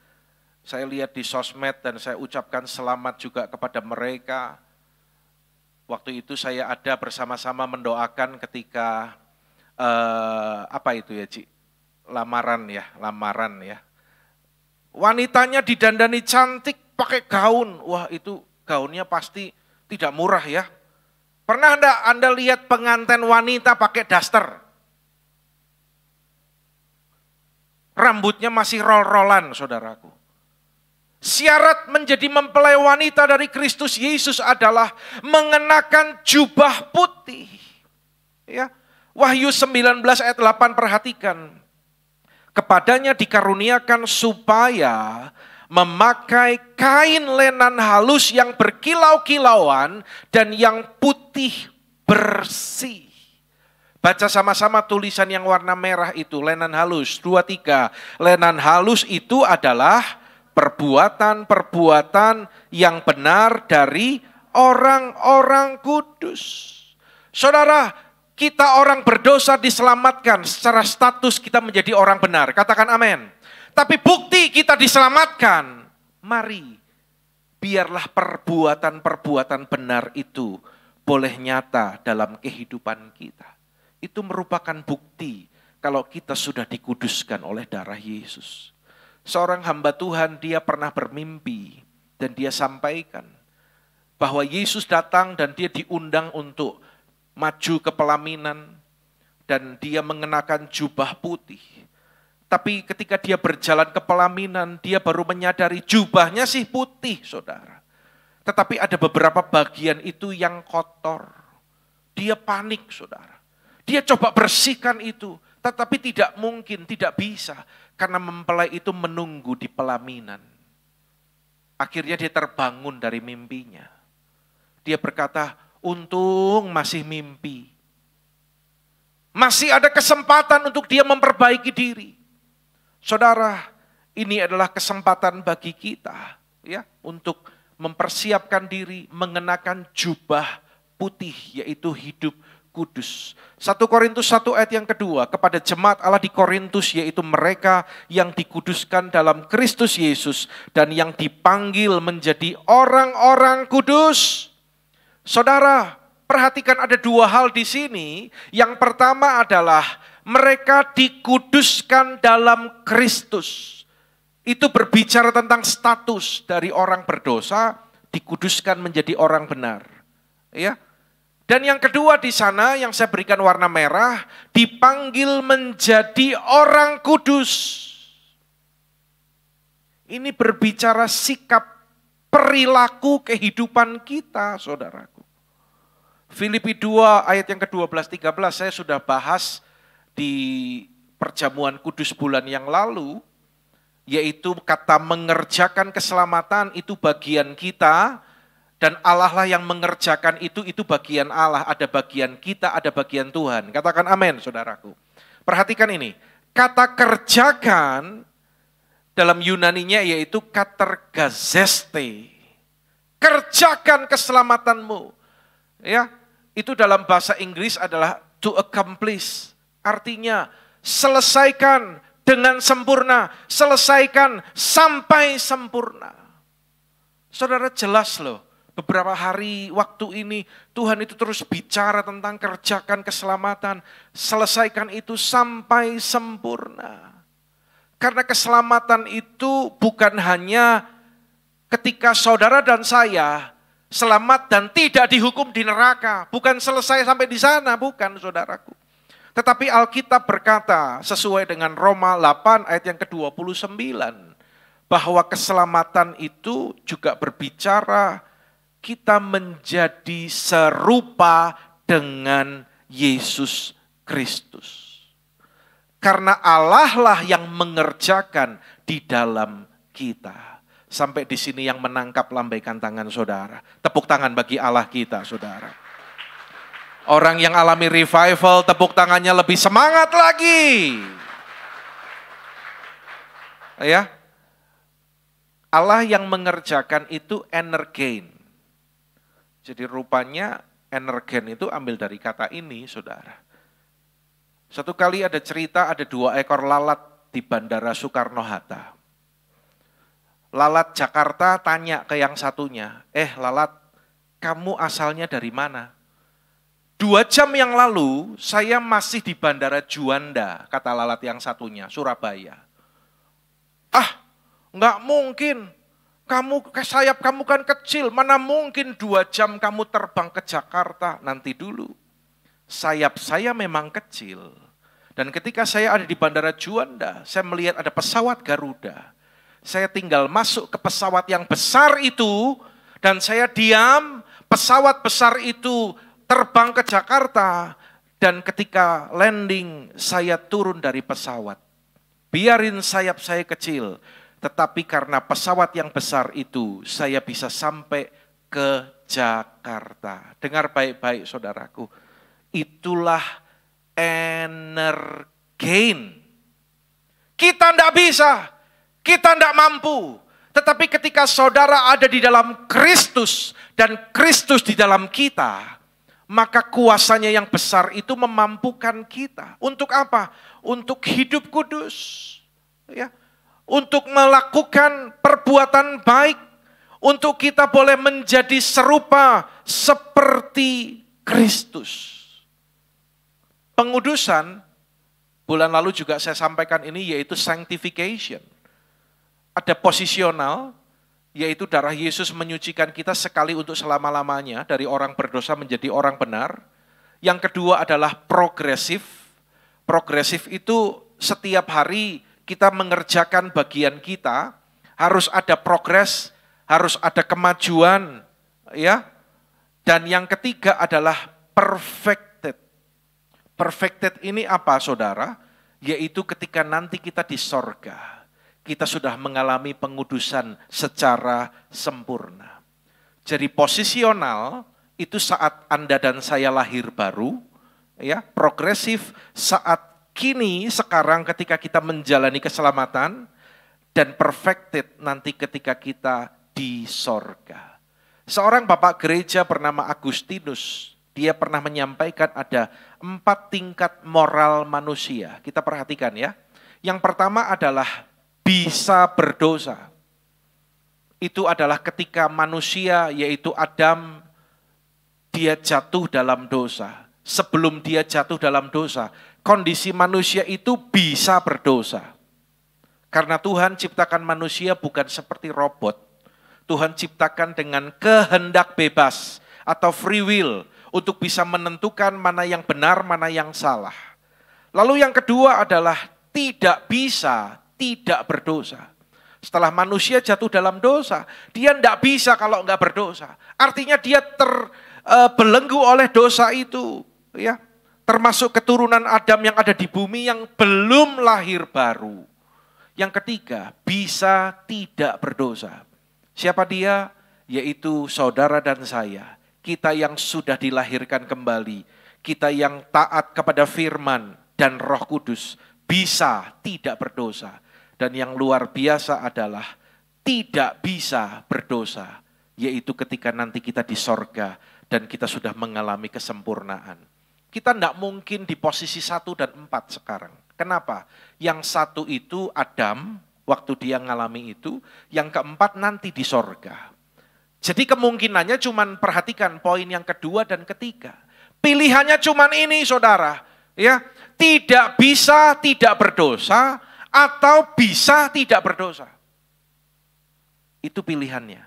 Saya lihat di sosmed dan saya ucapkan selamat juga kepada mereka. Waktu itu saya ada bersama-sama mendoakan ketika apa itu ya Cik? Lamaran ya. Wanitanya didandani cantik pakai gaun. Wah, itu gaunnya pasti tidak murah ya. Pernah Anda lihat pengantin wanita pakai daster? Rambutnya masih roll-rollan, saudaraku. Syarat menjadi mempelai wanita dari Kristus Yesus adalah mengenakan jubah putih. Ya. Wahyu 19 ayat 8 perhatikan. Kepadanya dikaruniakan supaya memakai kain lenan halus yang berkilau-kilauan dan yang putih bersih. Baca sama-sama tulisan yang warna merah itu, lenan halus, 2, 3. Lenan halus itu adalah perbuatan-perbuatan yang benar dari orang-orang kudus. Saudara, kita orang berdosa diselamatkan, secara status kita menjadi orang benar. Katakan amin. Tapi bukti kita diselamatkan, mari biarlah perbuatan-perbuatan benar itu boleh nyata dalam kehidupan kita. Itu merupakan bukti kalau kita sudah dikuduskan oleh darah Yesus. Seorang hamba Tuhan, dia pernah bermimpi dan dia sampaikan bahwa Yesus datang dan dia diundang untuk maju ke pelaminan dan dia mengenakan jubah putih. Tapi ketika dia berjalan ke pelaminan, dia baru menyadari jubahnya sih putih, saudara. Tetapi ada beberapa bagian itu yang kotor. Dia panik, saudara. Dia coba bersihkan itu, tetapi tidak mungkin, tidak bisa. Karena mempelai itu menunggu di pelaminan. Akhirnya dia terbangun dari mimpinya. Dia berkata, untung masih mimpi. Masih ada kesempatan untuk dia memperbaiki diri. Saudara, ini adalah kesempatan bagi kita ya untuk mempersiapkan diri, mengenakan jubah putih, yaitu hidup kudus. 1 Korintus 1 ayat yang kedua, kepada jemaat Allah di Korintus, yaitu mereka yang dikuduskan dalam Kristus Yesus dan yang dipanggil menjadi orang-orang kudus. Saudara, perhatikan ada 2 hal di sini. Yang pertama adalah mereka dikuduskan dalam Kristus. Itu berbicara tentang status dari orang berdosa dikuduskan menjadi orang benar. Ya. Dan yang kedua di sana yang saya berikan warna merah, dipanggil menjadi orang kudus. Ini berbicara sikap perilaku kehidupan kita, saudaraku. Filipi 2 ayat yang ke-12-13 saya sudah bahas di perjamuan kudus bulan yang lalu, yaitu kata mengerjakan keselamatan itu bagian kita, dan Allah lah yang mengerjakan itu bagian Allah. Ada bagian kita, ada bagian Tuhan. Katakan amin, saudaraku. Perhatikan ini, kata kerjakan dalam Yunaninya yaitu katergazeste. Kerjakan keselamatanmu. Ya, itu dalam bahasa Inggris adalah to accomplish. Artinya selesaikan dengan sempurna, selesaikan sampai sempurna. Saudara, jelas loh. Beberapa hari waktu ini Tuhan itu terus bicara tentang kerjakan keselamatan. Selesaikan itu sampai sempurna. Karena keselamatan itu bukan hanya ketika saudara dan saya selamat dan tidak dihukum di neraka. Bukan selesai sampai di sana, bukan saudaraku. Tetapi Alkitab berkata sesuai dengan Roma 8 ayat yang ke-29. Bahwa keselamatan itu juga berbicara kita menjadi serupa dengan Yesus Kristus. Karena Allah lah yang mengerjakan di dalam kita. Sampai di sini yang menangkap, lambaikan tangan saudara. Tepuk tangan bagi Allah kita, saudara. Orang yang alami revival, tepuk tangannya lebih semangat lagi. Ya. Allah yang mengerjakan itu energein. Jadi rupanya energen itu ambil dari kata ini, saudara. Satu kali ada cerita, ada 2 ekor lalat di Bandara Soekarno-Hatta. Lalat Jakarta tanya ke yang satunya, lalat, kamu asalnya dari mana? 2 jam yang lalu saya masih di Bandara Juanda, kata lalat yang satunya, Surabaya. Enggak mungkin. Sayap kamu kan kecil, mana mungkin 2 jam kamu terbang ke Jakarta. Nanti dulu, sayap saya memang kecil. Dan ketika saya ada di Bandara Juanda, saya melihat ada pesawat Garuda. Saya tinggal masuk ke pesawat yang besar itu, dan saya diam, pesawat besar itu terbang ke Jakarta. Dan ketika landing, saya turun dari pesawat. Biarin sayap saya kecil. Tetapi karena pesawat yang besar itu, saya bisa sampai ke Jakarta. Dengar baik-baik saudaraku. Itulah energein. Kita tidak bisa, kita tidak mampu. Tetapi ketika saudara ada di dalam Kristus dan Kristus di dalam kita, maka kuasanya yang besar itu memampukan kita. Untuk apa? Untuk hidup kudus. Ya. Untuk melakukan perbuatan baik. Untuk kita boleh menjadi serupa seperti Kristus. Pengudusan, bulan lalu juga saya sampaikan ini, yaitu sanctification. Ada posisional, yaitu darah Yesus menyucikan kita sekali untuk selama-lamanya, dari orang berdosa menjadi orang benar. Yang kedua adalah progresif. Progresif itu setiap hari kita mengerjakan bagian kita, harus ada progres, harus ada kemajuan, ya. Dan yang ketiga adalah perfected. Perfected ini apa, saudara? Yaitu ketika nanti kita di sorga, kita sudah mengalami pengudusan secara sempurna. Jadi posisional itu saat Anda dan saya lahir baru, ya. Progresif saat kini, sekarang ketika kita menjalani keselamatan, dan perfected nanti ketika kita di sorga. Seorang bapak gereja bernama Agustinus, dia pernah menyampaikan ada 4 tingkat moral manusia. Kita perhatikan ya. Yang pertama adalah bisa berdosa. Itu adalah ketika manusia, yaitu Adam, dia jatuh dalam dosa. Sebelum dia jatuh dalam dosa, kondisi manusia itu bisa berdosa. Karena Tuhan ciptakan manusia bukan seperti robot. Tuhan ciptakan dengan kehendak bebas atau free will untuk bisa menentukan mana yang benar, mana yang salah. Lalu yang kedua adalah tidak bisa tidak berdosa. Setelah manusia jatuh dalam dosa, dia tidak bisa kalau enggak berdosa. Artinya dia terbelenggu oleh dosa itu, ya. Termasuk keturunan Adam yang ada di bumi yang belum lahir baru. Yang ketiga, bisa tidak berdosa. Siapa dia? Yaitu saudara dan saya. Kita yang sudah dilahirkan kembali. Kita yang taat kepada firman dan Roh Kudus. Bisa tidak berdosa. Dan yang luar biasa adalah tidak bisa berdosa. Yaitu ketika nanti kita di sorga dan kita sudah mengalami kesempurnaan. Kita tidak mungkin di posisi 1 dan 4 sekarang. Kenapa? Yang 1 itu Adam, waktu dia ngalami itu, yang keempat nanti di sorga. Jadi kemungkinannya cuman perhatikan poin yang kedua dan ketiga. Pilihannya cuman ini saudara, ya, tidak bisa tidak berdosa atau bisa tidak berdosa. Itu pilihannya.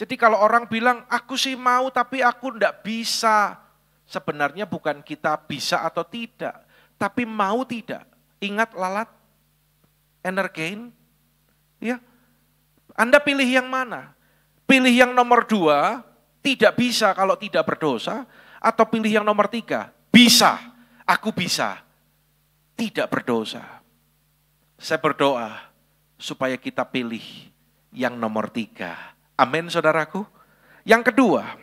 Jadi kalau orang bilang aku sih mau tapi aku enggak bisa, sebenarnya bukan kita bisa atau tidak, tapi mau tidak. Ingat lalat energein, ya. Anda pilih yang mana? Pilih yang nomor 2, tidak bisa kalau tidak berdosa, atau pilih yang nomor 3, bisa, aku bisa, tidak berdosa. Saya berdoa supaya kita pilih yang nomor 3. Amin saudaraku. Yang kedua,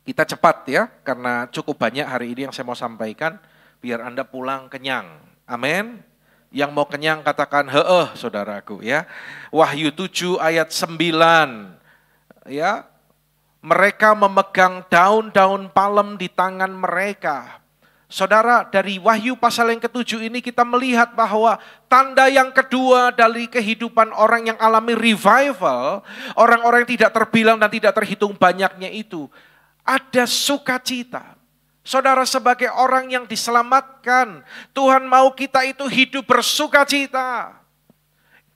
kita cepat ya, karena cukup banyak hari ini yang saya mau sampaikan, biar Anda pulang kenyang. Amin. Yang mau kenyang katakan heeh saudaraku ya. Wahyu 7 ayat 9 ya. Mereka memegang daun-daun palem di tangan mereka. Saudara, dari Wahyu pasal yang ke-7 ini kita melihat bahwa tanda yang kedua dari kehidupan orang yang alami revival, orang-orang yang tidak terbilang dan tidak terhitung banyaknya itu, ada sukacita. Saudara, sebagai orang yang diselamatkan, Tuhan mau kita itu hidup bersukacita.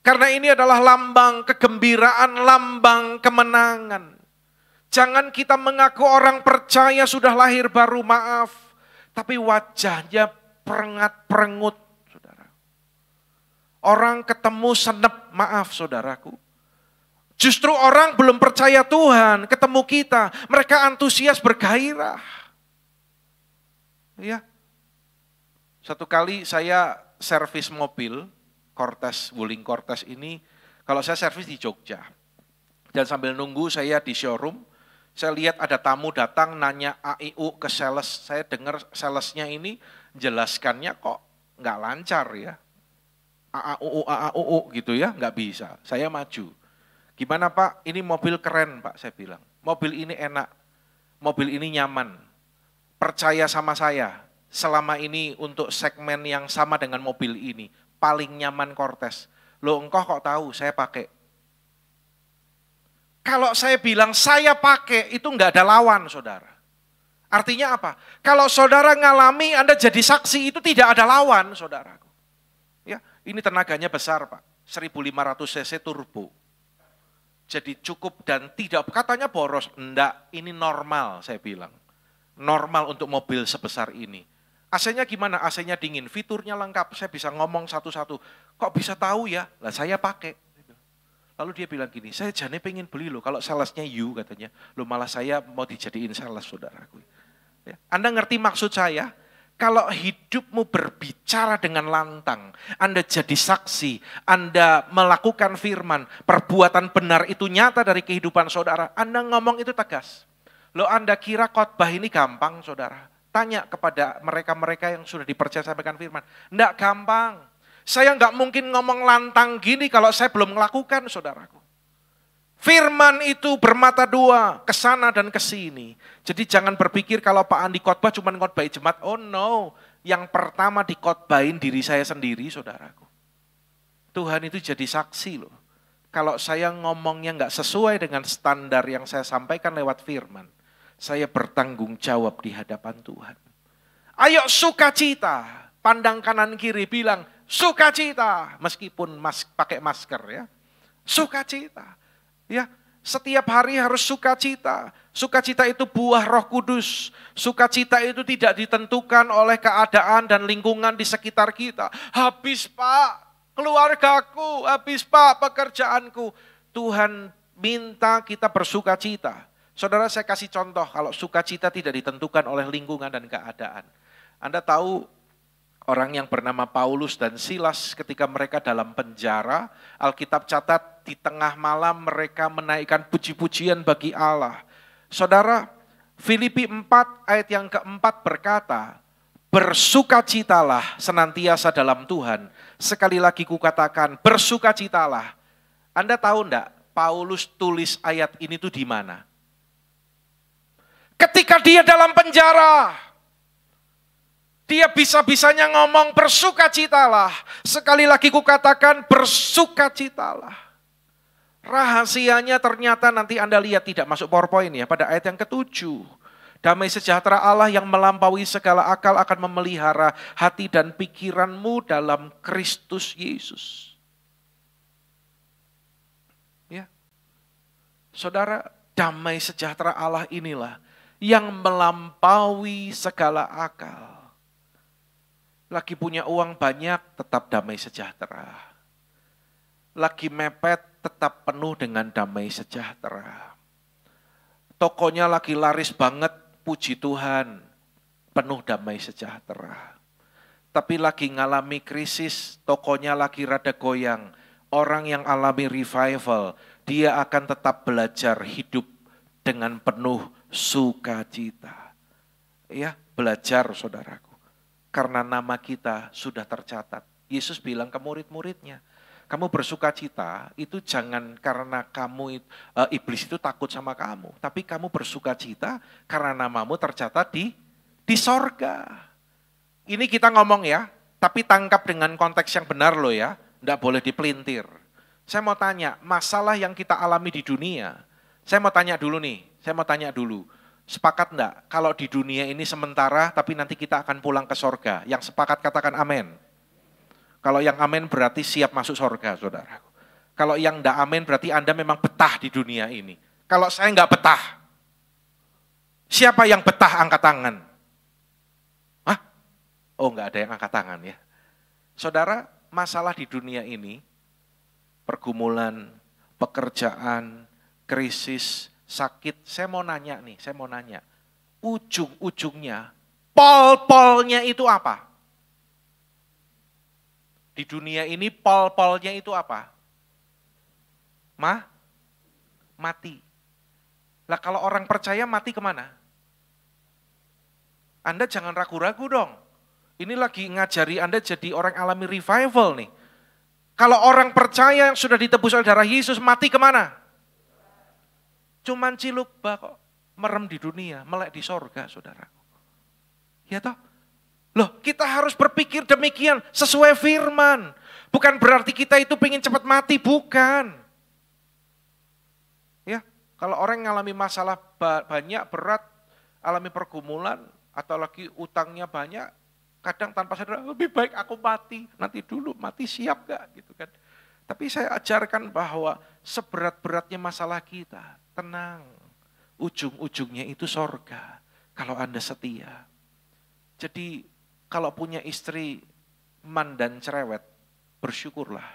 Karena ini adalah lambang kegembiraan, lambang kemenangan. Jangan kita mengaku orang percaya sudah lahir baru, maaf. Tapi wajahnya perengat-perengut, saudara. Orang ketemu senep, maaf saudaraku. Justru orang belum percaya Tuhan, ketemu kita, mereka antusias bergairah. Ya, satu kali saya servis mobil, Cortez, Wuling Cortez ini, kalau saya servis di Jogja. Dan sambil nunggu saya di showroom, saya lihat ada tamu datang nanya AIU ke sales. Saya dengar salesnya ini jelaskannya kok nggak lancar ya. AAUU gitu ya, nggak bisa. Saya maju. Gimana Pak, ini mobil keren Pak, saya bilang. Mobil ini enak, mobil ini nyaman. Percaya sama saya, selama ini untuk segmen yang sama dengan mobil ini, paling nyaman Cortez. Loh engkau kok tahu, saya pakai. Kalau saya bilang saya pakai, itu enggak ada lawan saudara. Artinya apa? Kalau saudara ngalami, Anda jadi saksi, itu tidak ada lawan saudaraku. Ya, ini tenaganya besar Pak, 1500 cc turbo. Jadi cukup dan tidak, katanya boros. Enggak, ini normal saya bilang. Normal untuk mobil sebesar ini. AC-nya gimana? AC-nya dingin, fiturnya lengkap, saya bisa ngomong satu-satu. Kok bisa tahu ya? Lah saya pakai. Lalu dia bilang gini, saya jane pengen beli loh, kalau salesnya you katanya. Loh malah saya mau dijadiin sales saudaraku. Ya. Anda ngerti maksud saya? Kalau hidupmu berbicara dengan lantang, Anda jadi saksi, Anda melakukan firman, perbuatan benar itu nyata dari kehidupan saudara, Anda ngomong itu tegas. Loh Anda kira khotbah ini gampang saudara? Tanya kepada mereka-mereka yang sudah dipercaya sampaikan firman. Enggak gampang. Saya enggak mungkin ngomong lantang gini kalau saya belum melakukan saudaraku. Firman itu bermata dua, ke sana dan ke sini. Jadi jangan berpikir kalau Pak Andi khotbah cuma khotbahin jemaat. Oh no, yang pertama dikhotbahin diri saya sendiri saudaraku. Tuhan itu jadi saksi loh. Kalau saya ngomongnya enggak sesuai dengan standar yang saya sampaikan lewat firman, saya bertanggung jawab di hadapan Tuhan. Ayo sukacita. Pandang kanan kiri bilang sukacita. Meskipun pakai masker ya. Sukacita. Ya, setiap hari harus sukacita. Sukacita itu buah Roh Kudus. Sukacita itu tidak ditentukan oleh keadaan dan lingkungan di sekitar kita. Habis Pak keluargaku, habis Pak pekerjaanku. Tuhan minta kita bersukacita. Saudara saya kasih contoh, kalau sukacita tidak ditentukan oleh lingkungan dan keadaan. Anda tahu orang yang bernama Paulus dan Silas ketika mereka dalam penjara, Alkitab catat di tengah malam mereka menaikkan puji-pujian bagi Allah. Saudara, Filipi 4 ayat yang keempat berkata, bersukacitalah senantiasa dalam Tuhan. Sekali lagi kukatakan, bersukacitalah. Anda tahu enggak, Paulus tulis ayat ini tuh di mana? Ketika dia dalam penjara, dia bisa-bisanya ngomong bersukacitalah. Sekali lagi kukatakan bersukacitalah. Rahasianya ternyata nanti Anda lihat tidak masuk PowerPoint ya. Pada ayat yang ke-7. Damai sejahtera Allah yang melampaui segala akal akan memelihara hati dan pikiranmu dalam Kristus Yesus. Ya. Saudara, damai sejahtera Allah inilah yang melampaui segala akal. Lagi punya uang banyak, tetap damai sejahtera. Lagi mepet, tetap penuh dengan damai sejahtera. Tokonya lagi laris banget, puji Tuhan, penuh damai sejahtera. Tapi lagi ngalami krisis, tokonya lagi rada goyang. Orang yang alami revival, dia akan tetap belajar hidup dengan penuh sukacita. Ya, belajar saudaraku. Karena nama kita sudah tercatat. Yesus bilang ke murid-muridnya, kamu bersukacita itu jangan karena kamu iblis itu takut sama kamu, tapi kamu bersukacita karena namamu tercatat di sorga. Ini kita ngomong ya, tapi tangkap dengan konteks yang benar loh ya, enggak boleh dipelintir. Saya mau tanya, masalah yang kita alami di dunia, saya mau tanya dulu. Sepakat enggak kalau di dunia ini sementara tapi nanti kita akan pulang ke sorga? Yang sepakat katakan amin. Kalau yang amin berarti siap masuk sorga saudara. Kalau yang enggak amin berarti Anda memang betah di dunia ini. Kalau saya enggak betah, siapa yang betah angkat tangan? Hah? Oh enggak ada yang angkat tangan ya. Saudara, masalah di dunia ini, pergumulan, pekerjaan, krisis, sakit, saya mau nanya. Ujung-ujungnya, pol-polnya itu apa? Di dunia ini pol-polnya itu apa? mati. Lah kalau orang percaya mati kemana? Anda jangan ragu-ragu dong. Ini lagi ngajari Anda jadi orang alami revival nih. Kalau orang percaya yang sudah ditebus oleh darah Yesus mati kemana? Cuman cilukba kok. Merem di dunia, melek di sorga saudara. Ya toh? Loh, kita harus berpikir demikian sesuai firman. Bukan berarti kita itu pengen cepat mati, bukan. Ya, kalau orang ngalami masalah banyak, berat, alami pergumulan, atau lagi utangnya banyak, kadang tanpa sadar, lebih baik aku mati, nanti dulu, mati siap gak? Gitu kan. Tapi saya ajarkan bahwa seberat-beratnya masalah kita, tenang, ujung-ujungnya itu sorga, kalau Anda setia. Jadi kalau punya istri mandan cerewet, bersyukurlah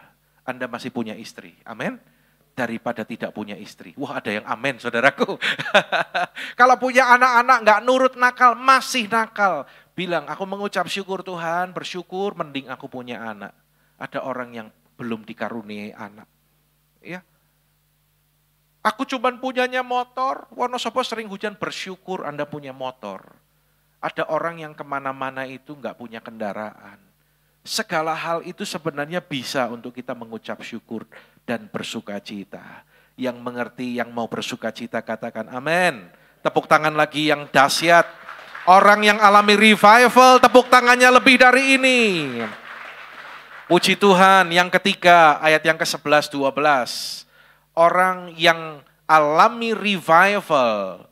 Anda masih punya istri. Amin. Daripada tidak punya istri. Wah, ada yang amin saudaraku. Kalau punya anak-anak nggak nurut, nakal, masih nakal. Bilang, aku mengucap syukur Tuhan, bersyukur mending aku punya anak. Ada orang yang belum dikaruniai anak. Ya. Aku cuman punyanya motor, Wonosobo sering hujan, bersyukur Anda punya motor. Ada orang yang kemana-mana itu nggak punya kendaraan. Segala hal itu sebenarnya bisa untuk kita mengucap syukur dan bersuka cita. Yang mengerti, yang mau bersuka cita katakan amin. Tepuk tangan lagi yang dahsyat. Orang yang alami revival, tepuk tangannya lebih dari ini. Puji Tuhan. Yang ketiga, ayat yang ke-11, 12. Orang yang alami revival,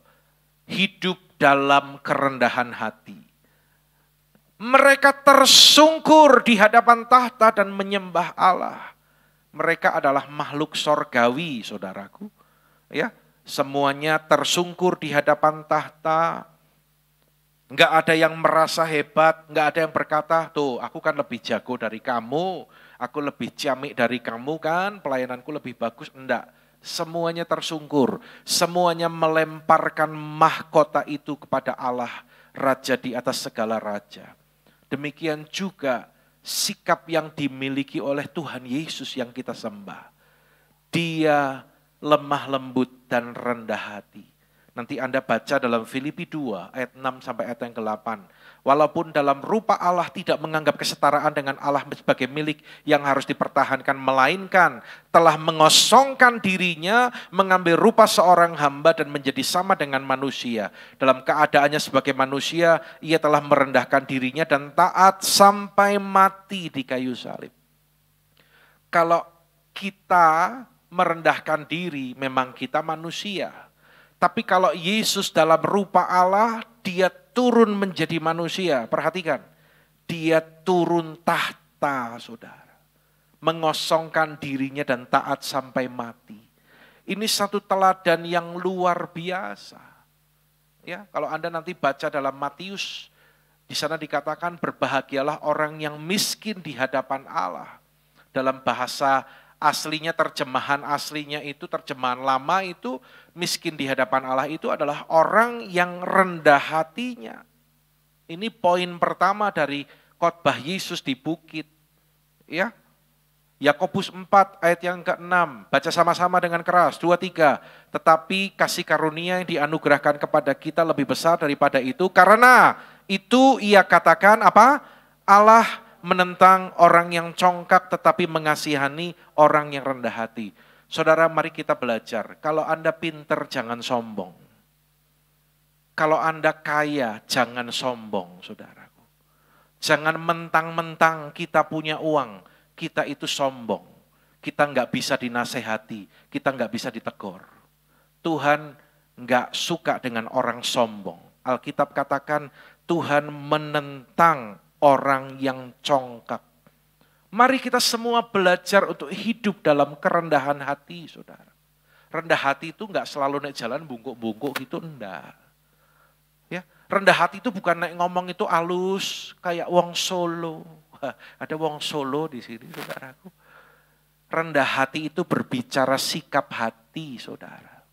hidup dalam kerendahan hati. Mereka tersungkur di hadapan tahta dan menyembah Allah. Mereka adalah makhluk sorgawi, saudaraku. Ya, semuanya tersungkur di hadapan tahta. Enggak ada yang merasa hebat, enggak ada yang berkata, tuh aku kan lebih jago dari kamu, aku lebih ciamik dari kamu kan, pelayananku lebih bagus. Enggak, semuanya tersungkur, semuanya melemparkan mahkota itu kepada Allah, Raja di atas segala raja. Demikian juga sikap yang dimiliki oleh Tuhan Yesus yang kita sembah. Dia lemah lembut dan rendah hati. Nanti Anda baca dalam Filipi 2 ayat 6 sampai ayat yang ke-8. Walaupun dalam rupa Allah tidak menganggap kesetaraan dengan Allah sebagai milik yang harus dipertahankan, melainkan telah mengosongkan dirinya, mengambil rupa seorang hamba dan menjadi sama dengan manusia. Dalam keadaannya sebagai manusia, ia telah merendahkan dirinya dan taat sampai mati di kayu salib. Kalau kita merendahkan diri, memang kita manusia. Tapi kalau Yesus dalam rupa Allah, dia turun menjadi manusia. Perhatikan, dia turun tahta, saudara. Mengosongkan dirinya dan taat sampai mati. Ini satu teladan yang luar biasa. Ya, kalau Anda nanti baca dalam Matius, di sana dikatakan berbahagialah orang yang miskin di hadapan Allah. Dalam bahasa aslinya, terjemahan aslinya itu, terjemahan lama itu, miskin di hadapan Allah itu adalah orang yang rendah hatinya. Ini poin pertama dari khotbah Yesus di bukit. Ya, Yakobus 4 ayat yang ke-6, baca sama-sama dengan keras, 2-3. Tetapi kasih karunia yang dianugerahkan kepada kita lebih besar daripada itu, karena itu ia katakan apa? Allah menentang orang yang congkak tetapi mengasihani orang yang rendah hati. Saudara, mari kita belajar. Kalau Anda pinter, jangan sombong. Kalau Anda kaya, jangan sombong, saudaraku. Jangan mentang-mentang kita punya uang, kita itu sombong. Kita nggak bisa dinasehati, kita nggak bisa ditegur. Tuhan nggak suka dengan orang sombong. Alkitab katakan Tuhan menentang orang yang congkak. Mari kita semua belajar untuk hidup dalam kerendahan hati, saudara. Rendah hati itu enggak selalu naik jalan bungkuk-bungkuk gitu, enggak. Ya, rendah hati itu bukan naik ngomong itu halus, kayak wong Solo. Ada wong Solo di sini, saudaraku. Rendah hati itu berbicara sikap hati, saudara.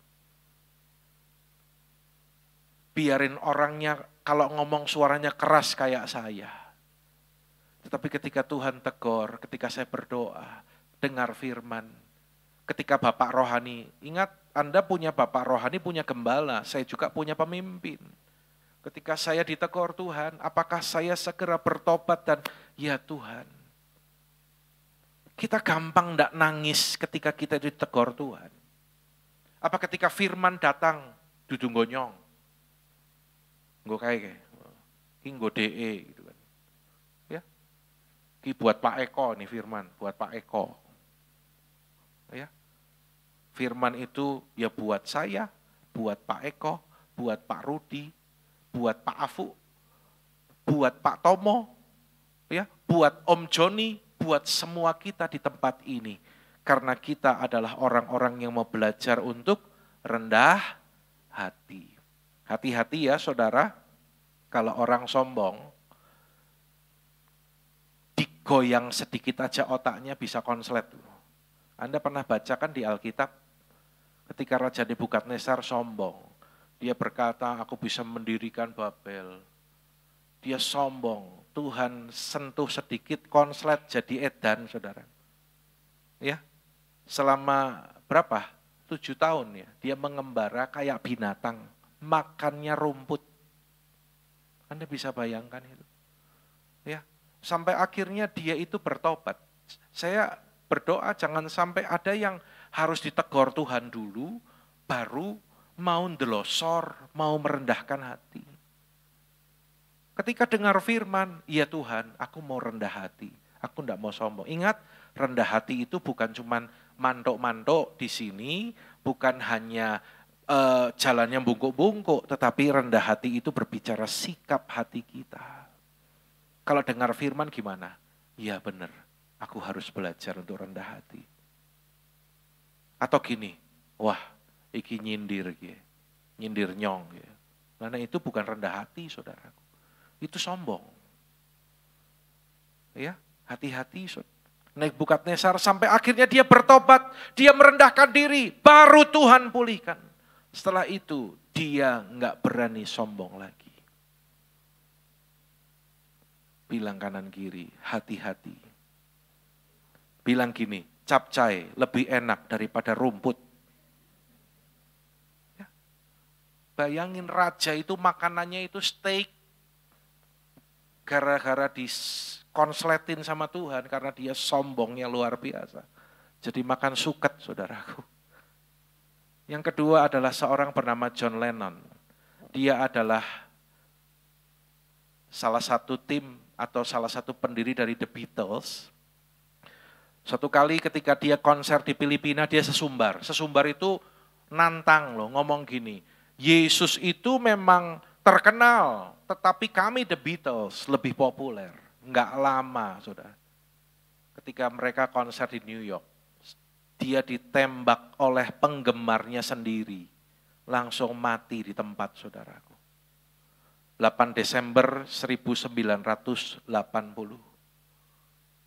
Biarin orangnya kalau ngomong suaranya keras kayak saya. Tetapi ketika Tuhan tegur, ketika saya berdoa, dengar firman, ketika Bapak rohani, ingat Anda punya bapak rohani, punya gembala, saya juga punya pemimpin. Ketika saya ditegur Tuhan, apakah saya segera bertobat dan ya Tuhan. Kita gampang enggak nangis ketika kita ditegur Tuhan. Apa ketika firman datang, dudung gonyong. Nggo kae ki nggo DE gitu kan. Ya. Ki buat Pak Eko nih firman, buat Pak Eko. Ya. Firman itu ya buat saya, buat Pak Eko, buat Pak Rudi, buat Pak Afu, buat Pak Tomo, ya, buat Om Joni, buat semua kita di tempat ini. Karena kita adalah orang-orang yang mau belajar untuk rendah hati. Hati-hati ya saudara, kalau orang sombong, digoyang sedikit aja otaknya bisa konslet. Anda pernah baca kan di Alkitab, ketika Raja Nebukadnezar sombong, dia berkata, aku bisa mendirikan Babel. Dia sombong, Tuhan sentuh sedikit, konslet jadi edan, saudara. Ya, selama berapa? 7 tahun ya, dia mengembara kayak binatang, makannya rumput. Anda bisa bayangkan itu. Ya, sampai akhirnya dia itu bertobat. Saya berdoa jangan sampai ada yang harus ditegur Tuhan dulu, baru mau ndelosor, mau merendahkan hati. Ketika dengar firman, ya Tuhan, aku mau rendah hati, aku tidak mau sombong. Ingat, rendah hati itu bukan cuma mantuk-mantuk di sini, bukan hanya jalannya bungkuk-bungkuk, tetapi rendah hati itu berbicara sikap hati kita. Kalau dengar firman gimana? Ya benar, aku harus belajar untuk rendah hati. Atau gini, wah, iki nyindir, nyindir nyong. Karena itu bukan rendah hati, saudaraku. Itu sombong. Ya, hati-hati, saudara. Nebukadnezar sampai akhirnya dia bertobat, dia merendahkan diri, baru Tuhan pulihkan. Setelah itu dia enggak berani sombong lagi. Bilang kanan kiri, hati-hati. Bilang gini, capcay lebih enak daripada rumput. Ya. Bayangin raja itu makanannya itu steak. Gara-gara dikonsletin sama Tuhan karena dia sombongnya luar biasa. Jadi makan suket, saudaraku. Yang kedua adalah seorang bernama John Lennon. Dia adalah salah satu tim atau salah satu pendiri dari The Beatles. Suatu kali ketika dia konser di Filipina, dia sesumbar. Sesumbar itu nantang loh, ngomong gini, Yesus itu memang terkenal, tetapi kami The Beatles lebih populer. Enggak lama, saudara. Ketika mereka konser di New York, dia ditembak oleh penggemarnya sendiri. Langsung mati di tempat, saudaraku. 8 Desember 1980.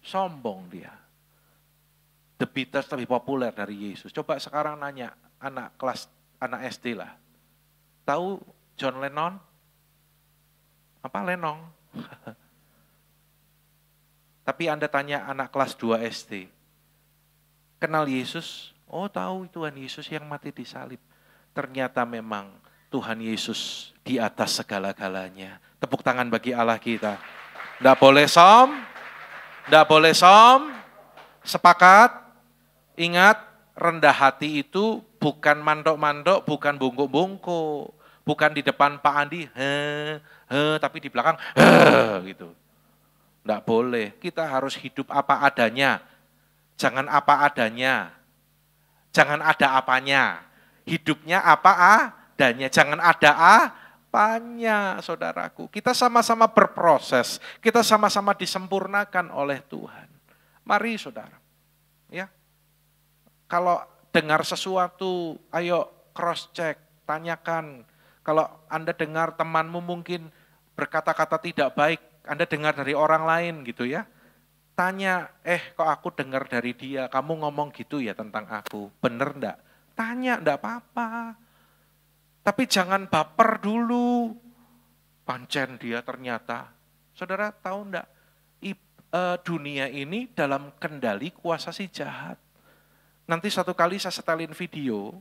Sombong dia. The Beatles lebih populer dari Yesus. Coba sekarang nanya anak SD lah. Tahu John Lennon? Apa Lennon? Tapi Anda tanya anak kelas 2 SD. Kenal Yesus? Oh tahu Tuhan Yesus yang mati di salib. Ternyata memang Tuhan Yesus di atas segala-galanya. Tepuk tangan bagi Allah kita. Nggak boleh som. Nggak boleh som. Sepakat? Ingat, rendah hati itu bukan mandok-mandok, bukan bungkuk-bungkuk. Bukan di depan Pak Andi, tapi di belakang, gitu. Nggak boleh, kita harus hidup apa adanya. Jangan apa adanya. Jangan ada apanya. Hidupnya apa adanya, jangan ada apanya, saudaraku. Kita sama-sama berproses, kita sama-sama disempurnakan oleh Tuhan. Mari saudara, ya. Kalau dengar sesuatu, ayo cross check, tanyakan. Kalau Anda dengar temanmu mungkin berkata-kata tidak baik, Anda dengar dari orang lain gitu ya. Tanya, kok aku dengar dari dia, kamu ngomong gitu ya tentang aku, bener enggak? Tanya, enggak apa-apa. Tapi jangan baper dulu. Pancen dia ternyata. Saudara tahu enggak, dunia ini dalam kendali kuasa si jahat. Nanti satu kali saya setelin video,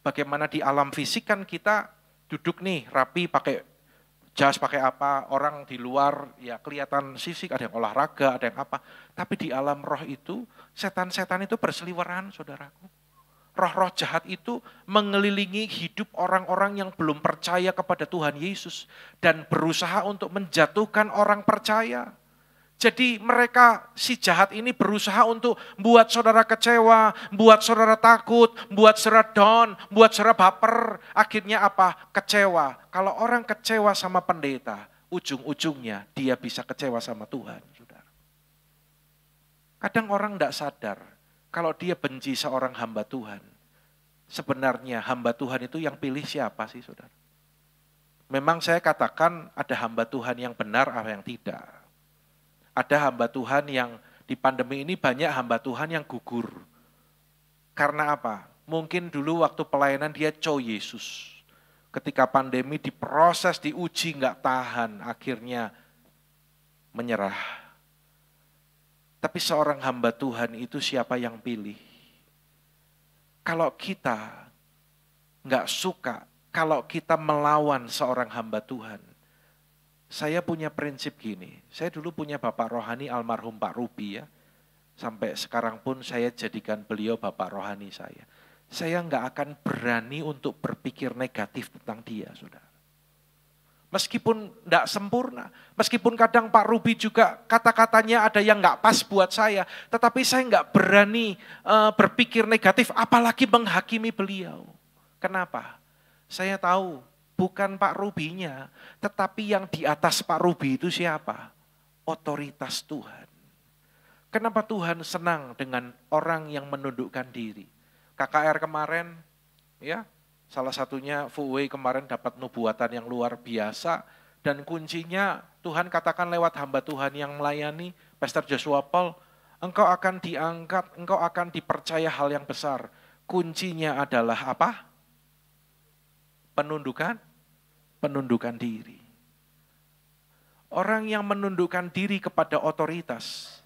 bagaimana di alam fisik kan kita duduk nih rapi pakai jas, pakai apa, orang di luar ya kelihatan fisik, ada yang olahraga, ada yang apa. Tapi di alam roh itu, setan-setan itu berseliweran, saudaraku. Roh-roh jahat itu mengelilingi hidup orang-orang yang belum percaya kepada Tuhan Yesus dan berusaha untuk menjatuhkan orang percaya. Jadi mereka, si jahat ini berusaha untuk buat saudara kecewa, buat saudara takut, buat saudara down, buat saudara baper. Akhirnya apa? Kecewa. Kalau orang kecewa sama pendeta, ujung-ujungnya dia bisa kecewa sama Tuhan, saudara. Kadang orang tidak sadar, kalau dia benci seorang hamba Tuhan, sebenarnya hamba Tuhan itu yang pilih siapa sih, saudara? Memang saya katakan ada hamba Tuhan yang benar, apa yang tidak. Ada hamba Tuhan yang di pandemi ini banyak hamba Tuhan yang gugur. Karena apa? Mungkin dulu waktu pelayanan dia Yesus. Ketika pandemi diproses, diuji, nggak tahan, akhirnya menyerah. Tapi seorang hamba Tuhan itu siapa yang pilih? Kalau kita nggak suka, kalau kita melawan seorang hamba Tuhan, saya punya prinsip gini, saya dulu punya bapak rohani almarhum Pak Ruby ya, sampai sekarang pun saya jadikan beliau bapak rohani saya. Saya nggak akan berani untuk berpikir negatif tentang dia, saudara. Meskipun tidak sempurna, meskipun kadang Pak Ruby juga kata-katanya ada yang nggak pas buat saya, tetapi saya nggak berani berpikir negatif, apalagi menghakimi beliau. Kenapa? Saya tahu bukan Pak Ruby-nya, tetapi yang di atas Pak Ruby itu siapa? Otoritas Tuhan. Kenapa Tuhan senang dengan orang yang menundukkan diri? KKR kemarin, ya, salah satunya Fuwei kemarin dapat nubuatan yang luar biasa, dan kuncinya Tuhan katakan lewat hamba Tuhan yang melayani, Pastor Joshua Paul, engkau akan diangkat, engkau akan dipercaya hal yang besar. Kuncinya adalah apa? Penundukan diri. Orang yang menundukkan diri kepada otoritas,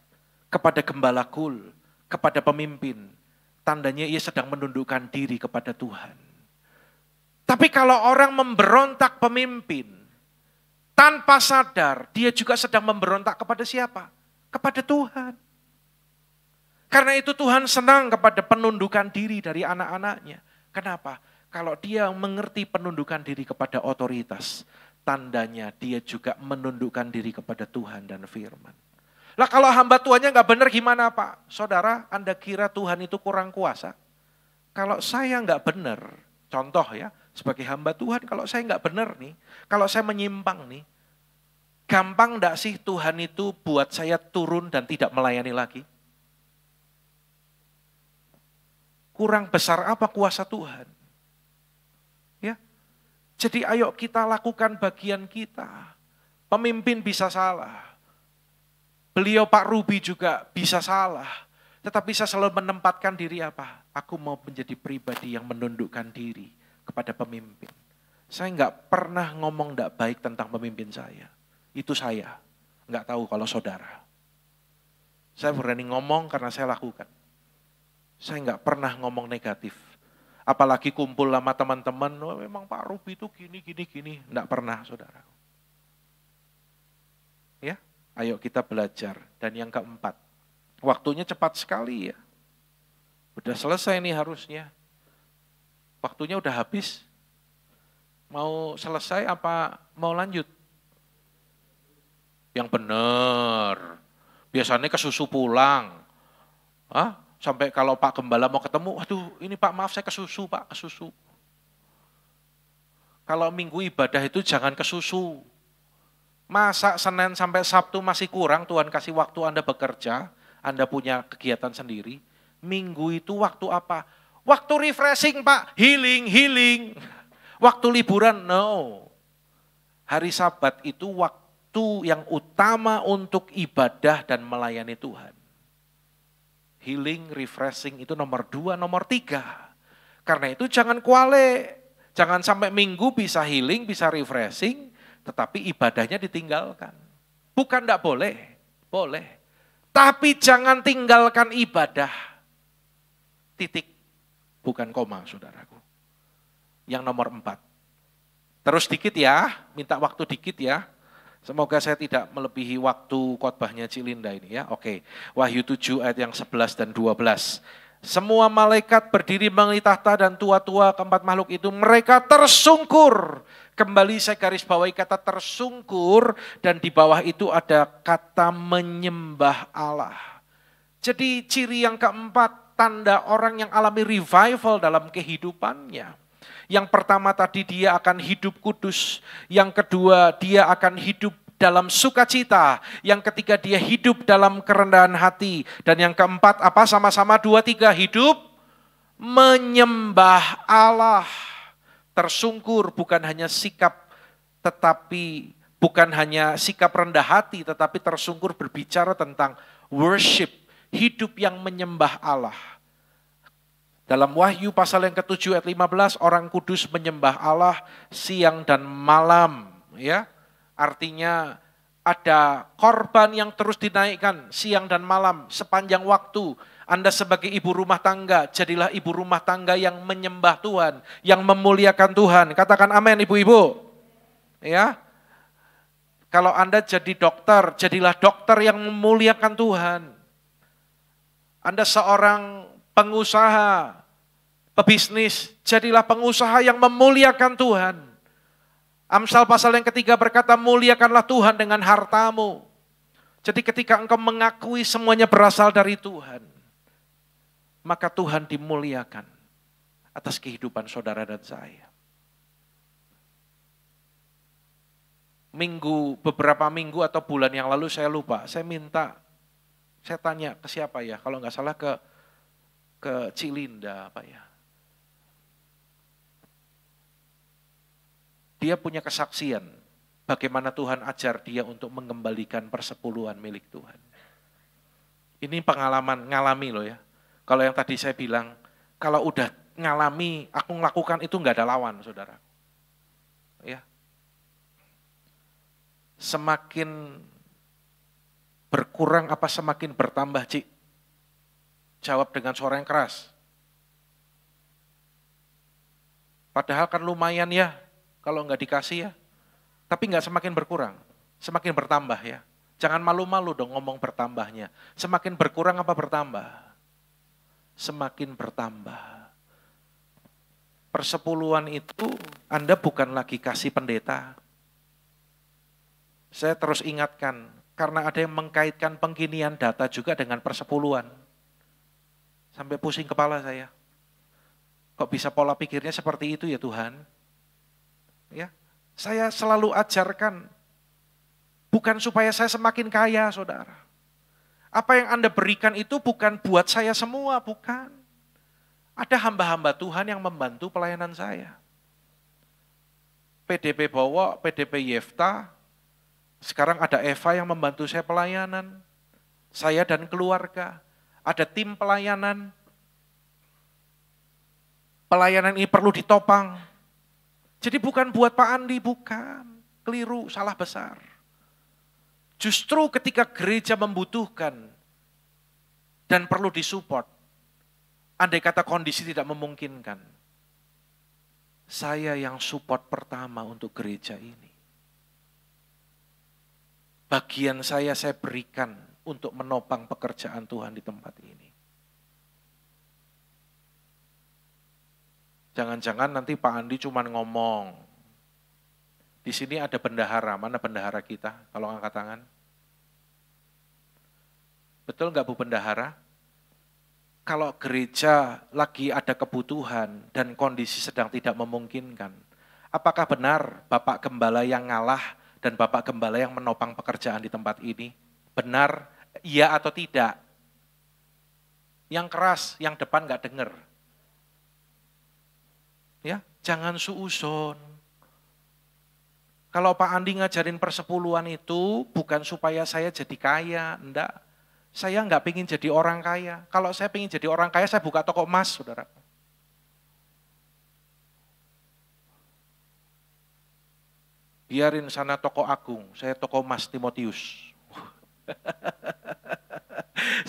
kepada gembala kul, kepada pemimpin, tandanya ia sedang menundukkan diri kepada Tuhan. Tapi kalau orang memberontak pemimpin, tanpa sadar, dia juga sedang memberontak kepada siapa? Kepada Tuhan. Karena itu Tuhan senang kepada penundukan diri dari anak-anaknya. Kenapa? Kalau dia mengerti penundukan diri kepada otoritas, tandanya dia juga menundukkan diri kepada Tuhan dan firman. Lah kalau hamba Tuhannya nggak benar gimana Pak? Saudara, Anda kira Tuhan itu kurang kuasa? Kalau saya nggak benar, contoh ya, sebagai hamba Tuhan, kalau saya nggak benar nih, kalau saya menyimpang nih, gampang nggak sih Tuhan itu buat saya turun dan tidak melayani lagi? Kurang besar apa kuasa Tuhan? Ya, jadi ayo kita lakukan bagian kita. Pemimpin bisa salah. Beliau Pak Ruby juga bisa salah. Tetapi saya selalu menempatkan diri apa? Aku mau menjadi pribadi yang menundukkan diri kepada pemimpin. Saya nggak pernah ngomong nggak baik tentang pemimpin saya. Itu saya. Nggak tahu kalau saudara. Saya berani ngomong karena saya lakukan. Saya nggak pernah ngomong negatif. Apalagi kumpul sama teman-teman, oh, memang Pak Ruby itu gini. Nggak pernah, saudara. Ya, ayo kita belajar. Dan yang keempat, waktunya cepat sekali ya. Udah selesai nih harusnya. Waktunya udah habis. Mau selesai apa mau lanjut? Yang benar. Biasanya kesusu pulang. Hah? Sampai kalau Pak Gembala mau ketemu, waduh ini Pak maaf saya kesusu Pak, kesusu. Kalau minggu ibadah itu jangan kesusu. Masa Senin sampai Sabtu masih kurang, Tuhan kasih waktu Anda bekerja, Anda punya kegiatan sendiri. Minggu itu waktu apa? Waktu refreshing Pak, healing. Waktu liburan, no. Hari Sabat itu waktu yang utama untuk ibadah dan melayani Tuhan. Healing, refreshing itu nomor 2, nomor 3. Karena itu jangan kuale. Jangan sampai minggu bisa healing, bisa refreshing, tetapi ibadahnya ditinggalkan. Bukan enggak boleh, boleh. Tapi jangan tinggalkan ibadah. Titik, bukan koma saudaraku. yang nomor 4. Terus dikit ya, minta waktu dikit ya. Semoga saya tidak melebihi waktu khotbahnya Cilinda ini ya. Oke, Wahyu 7 ayat yang 11 dan 12. Semua malaikat berdiri mengenai tahta dan tua-tua keempat makhluk itu, mereka tersungkur. Kembali saya garis bawahi kata tersungkur, dan di bawah itu ada kata menyembah Allah. Jadi ciri yang keempat, tanda orang yang alami revival dalam kehidupannya. Yang pertama tadi dia akan hidup kudus, yang kedua dia akan hidup dalam sukacita, yang ketiga dia hidup dalam kerendahan hati, dan yang keempat apa sama-sama 2, 3 hidup menyembah Allah. Tersungkur bukan hanya sikap tetapi bukan hanya sikap rendah hati, tetapi tersungkur berbicara tentang worship, hidup yang menyembah Allah. Dalam Wahyu pasal yang ke-7 ayat 15, orang kudus menyembah Allah siang dan malam, ya. Artinya ada korban yang terus dinaikkan siang dan malam sepanjang waktu. Anda sebagai ibu rumah tangga, jadilah ibu rumah tangga yang menyembah Tuhan, yang memuliakan Tuhan. Katakan amin ibu-ibu. Ya. Kalau Anda jadi dokter, jadilah dokter yang memuliakan Tuhan. Anda seorang pengusaha, pebisnis, jadilah pengusaha yang memuliakan Tuhan. Amsal pasal yang ketiga berkata, muliakanlah Tuhan dengan hartamu. Jadi ketika engkau mengakui semuanya berasal dari Tuhan, maka Tuhan dimuliakan atas kehidupan saudara dan saya. Beberapa minggu atau bulan yang lalu saya lupa, saya tanya ke siapa ya, kalau nggak salah ke Cilinda apa ya. Dia punya kesaksian bagaimana Tuhan ajar dia untuk mengembalikan persepuluhan milik Tuhan. Ini pengalaman, ngalami loh ya. Kalau yang tadi saya bilang, kalau udah ngalami, aku melakukan itu nggak ada lawan, saudara. Ya. Semakin berkurang apa semakin bertambah, Cik? Jawab dengan suara yang keras. Padahal kan lumayan ya, kalau nggak dikasih ya. Tapi nggak semakin berkurang, semakin bertambah ya. Jangan malu-malu dong ngomong bertambahnya. Semakin berkurang apa bertambah? Semakin bertambah. Persepuluhan itu Anda bukan lagi kasih pendeta. Saya terus ingatkan, karena ada yang mengkaitkan pengkinian data juga dengan persepuluhan. Sampai pusing kepala saya. Kok bisa pola pikirnya seperti itu ya Tuhan? Ya, saya selalu ajarkan, bukan supaya saya semakin kaya, saudara. Apa yang Anda berikan itu bukan buat saya semua, bukan. Ada hamba-hamba Tuhan yang membantu pelayanan saya. PDP Bowo, PDP Yefta, sekarang ada Eva yang membantu saya pelayanan. Saya dan keluarga, ada tim pelayanan. Pelayanan ini perlu ditopang. Jadi bukan buat Pak Andi, bukan. Keliru, salah besar. Justru ketika gereja membutuhkan dan perlu disupport, andai kata kondisi tidak memungkinkan, saya yang support pertama untuk gereja ini. Bagian saya berikan untuk menopang pekerjaan Tuhan di tempat ini. Jangan-jangan nanti Pak Andi cuma ngomong. Di sini ada bendahara, mana bendahara kita? Kalau angkat tangan. Betul nggak Bu Bendahara? Kalau gereja lagi ada kebutuhan dan kondisi sedang tidak memungkinkan, apakah benar Bapak Gembala yang ngalah dan Bapak Gembala yang menopang pekerjaan di tempat ini? Benar, iya atau tidak? Yang keras, yang depan nggak dengar. Ya, jangan suuzon. Kalau Pak Andi ngajarin persepuluhan itu bukan supaya saya jadi kaya, enggak. Saya enggak pengen jadi orang kaya. Kalau saya pengen jadi orang kaya, saya buka toko emas, saudara. Biarin sana toko Agung, saya toko emas Timotius.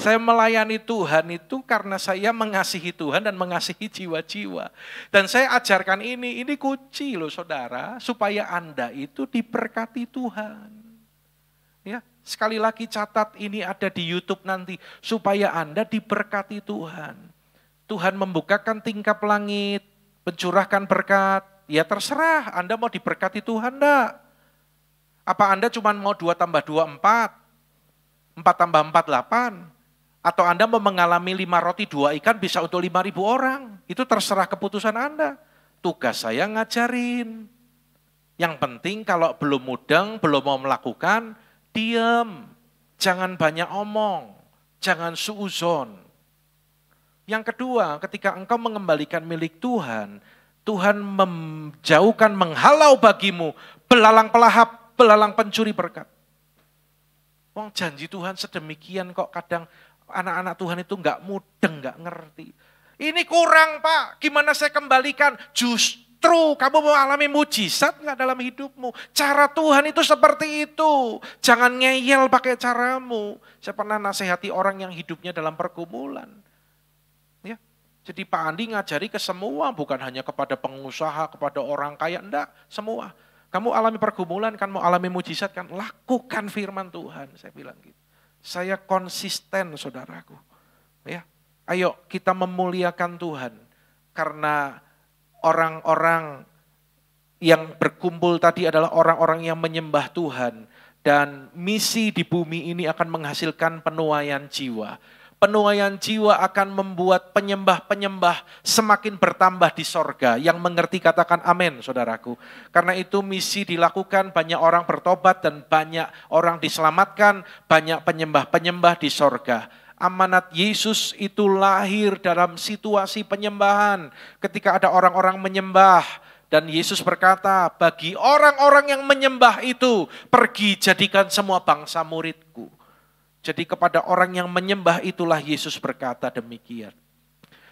Saya melayani Tuhan itu karena saya mengasihi Tuhan dan mengasihi jiwa-jiwa. Dan saya ajarkan ini kunci loh saudara, supaya Anda itu diberkati Tuhan. Ya, sekali lagi catat, ini ada di YouTube nanti, supaya Anda diberkati Tuhan. Tuhan membukakan tingkap langit, mencurahkan berkat, ya terserah Anda mau diberkati Tuhan enggak. Apa Anda cuma mau 2 tambah 2, 4? 4 tambah 4, 8? Atau Anda mau mengalami 5 roti 2 ikan bisa untuk 5.000 orang. Itu terserah keputusan Anda. Tugas saya ngajarin. Yang penting kalau belum mudeng, belum mau melakukan, diam. Jangan banyak omong. Jangan suuzon. Yang kedua, ketika engkau mengembalikan milik Tuhan, Tuhan menjauhkan, menghalau bagimu belalang pelahap, belalang pencuri berkat. Wong janji Tuhan sedemikian kok kadang anak-anak Tuhan itu enggak mudeng, enggak ngerti. Ini kurang Pak, gimana saya kembalikan? Justru kamu mau alami mujizat enggak dalam hidupmu? Cara Tuhan itu seperti itu. Jangan ngeyel pakai caramu. Saya pernah nasihati orang yang hidupnya dalam pergumulan. Ya, jadi Pak Andi ngajari ke semua, bukan hanya kepada pengusaha, kepada orang kaya, enggak, semua. Kamu alami pergumulan kan, mau alami mujizat kan, lakukan firman Tuhan, saya bilang gitu. Saya konsisten saudaraku. Ya, ayo kita memuliakan Tuhan. Karena orang-orang yang berkumpul tadi adalah orang-orang yang menyembah Tuhan. Dan misi di bumi ini akan menghasilkan penuaian jiwa. Penuaian jiwa akan membuat penyembah-penyembah semakin bertambah di sorga. Yang mengerti katakan amin saudaraku. Karena itu misi dilakukan, banyak orang bertobat dan banyak orang diselamatkan, banyak penyembah-penyembah di sorga. Amanat Yesus itu lahir dalam situasi penyembahan. Ketika ada orang-orang menyembah dan Yesus berkata, bagi orang-orang yang menyembah itu, pergi jadikan semua bangsa muridku. Jadi kepada orang yang menyembah itulah Yesus berkata demikian.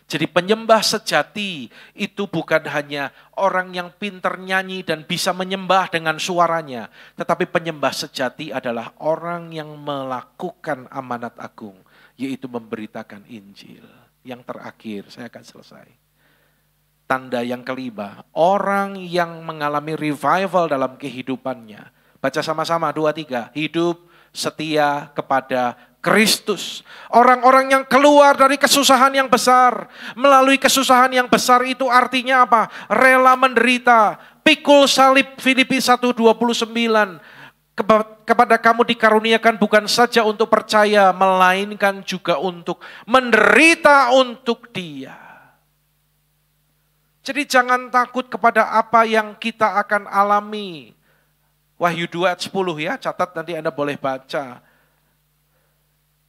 Jadi penyembah sejati itu bukan hanya orang yang pintar nyanyi dan bisa menyembah dengan suaranya. Tetapi penyembah sejati adalah orang yang melakukan amanat agung. Yaitu memberitakan Injil. Yang terakhir, saya akan selesai. Tanda yang kelima, orang yang mengalami revival dalam kehidupannya. Baca sama-sama 2, 3. Hidup setia kepada Kristus. Orang-orang yang keluar dari kesusahan yang besar. Melalui kesusahan yang besar itu artinya apa? Rela menderita. Pikul salib Filipi 1:29. Kepada kamu dikaruniakan bukan saja untuk percaya, melainkan juga untuk menderita untuk Dia. Jadi jangan takut kepada apa yang kita akan alami. Wahyu 2 ayat 10 ya, catat nanti Anda boleh baca.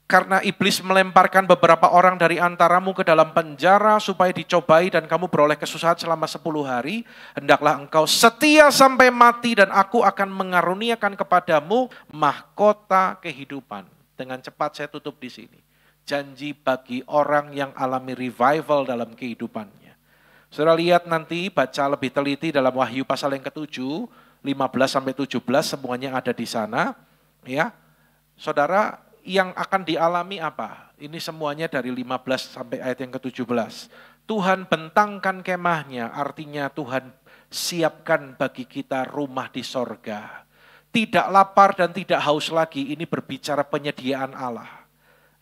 Karena iblis melemparkan beberapa orang dari antaramu ke dalam penjara supaya dicobai dan kamu beroleh kesusahan selama 10 hari. Hendaklah engkau setia sampai mati dan aku akan mengaruniakan kepadamu mahkota kehidupan. Dengan cepat saya tutup di sini. Janji bagi orang yang alami revival dalam kehidupannya. Saudara lihat nanti, baca lebih teliti dalam Wahyu pasal yang ke-7. 15-17 semuanya ada di sana. Ya, saudara yang akan dialami apa? Ini semuanya dari 15 sampai ayat yang ke-17. Tuhan bentangkan kemahnya, artinya Tuhan siapkan bagi kita rumah di sorga. Tidak lapar dan tidak haus lagi, ini berbicara penyediaan Allah.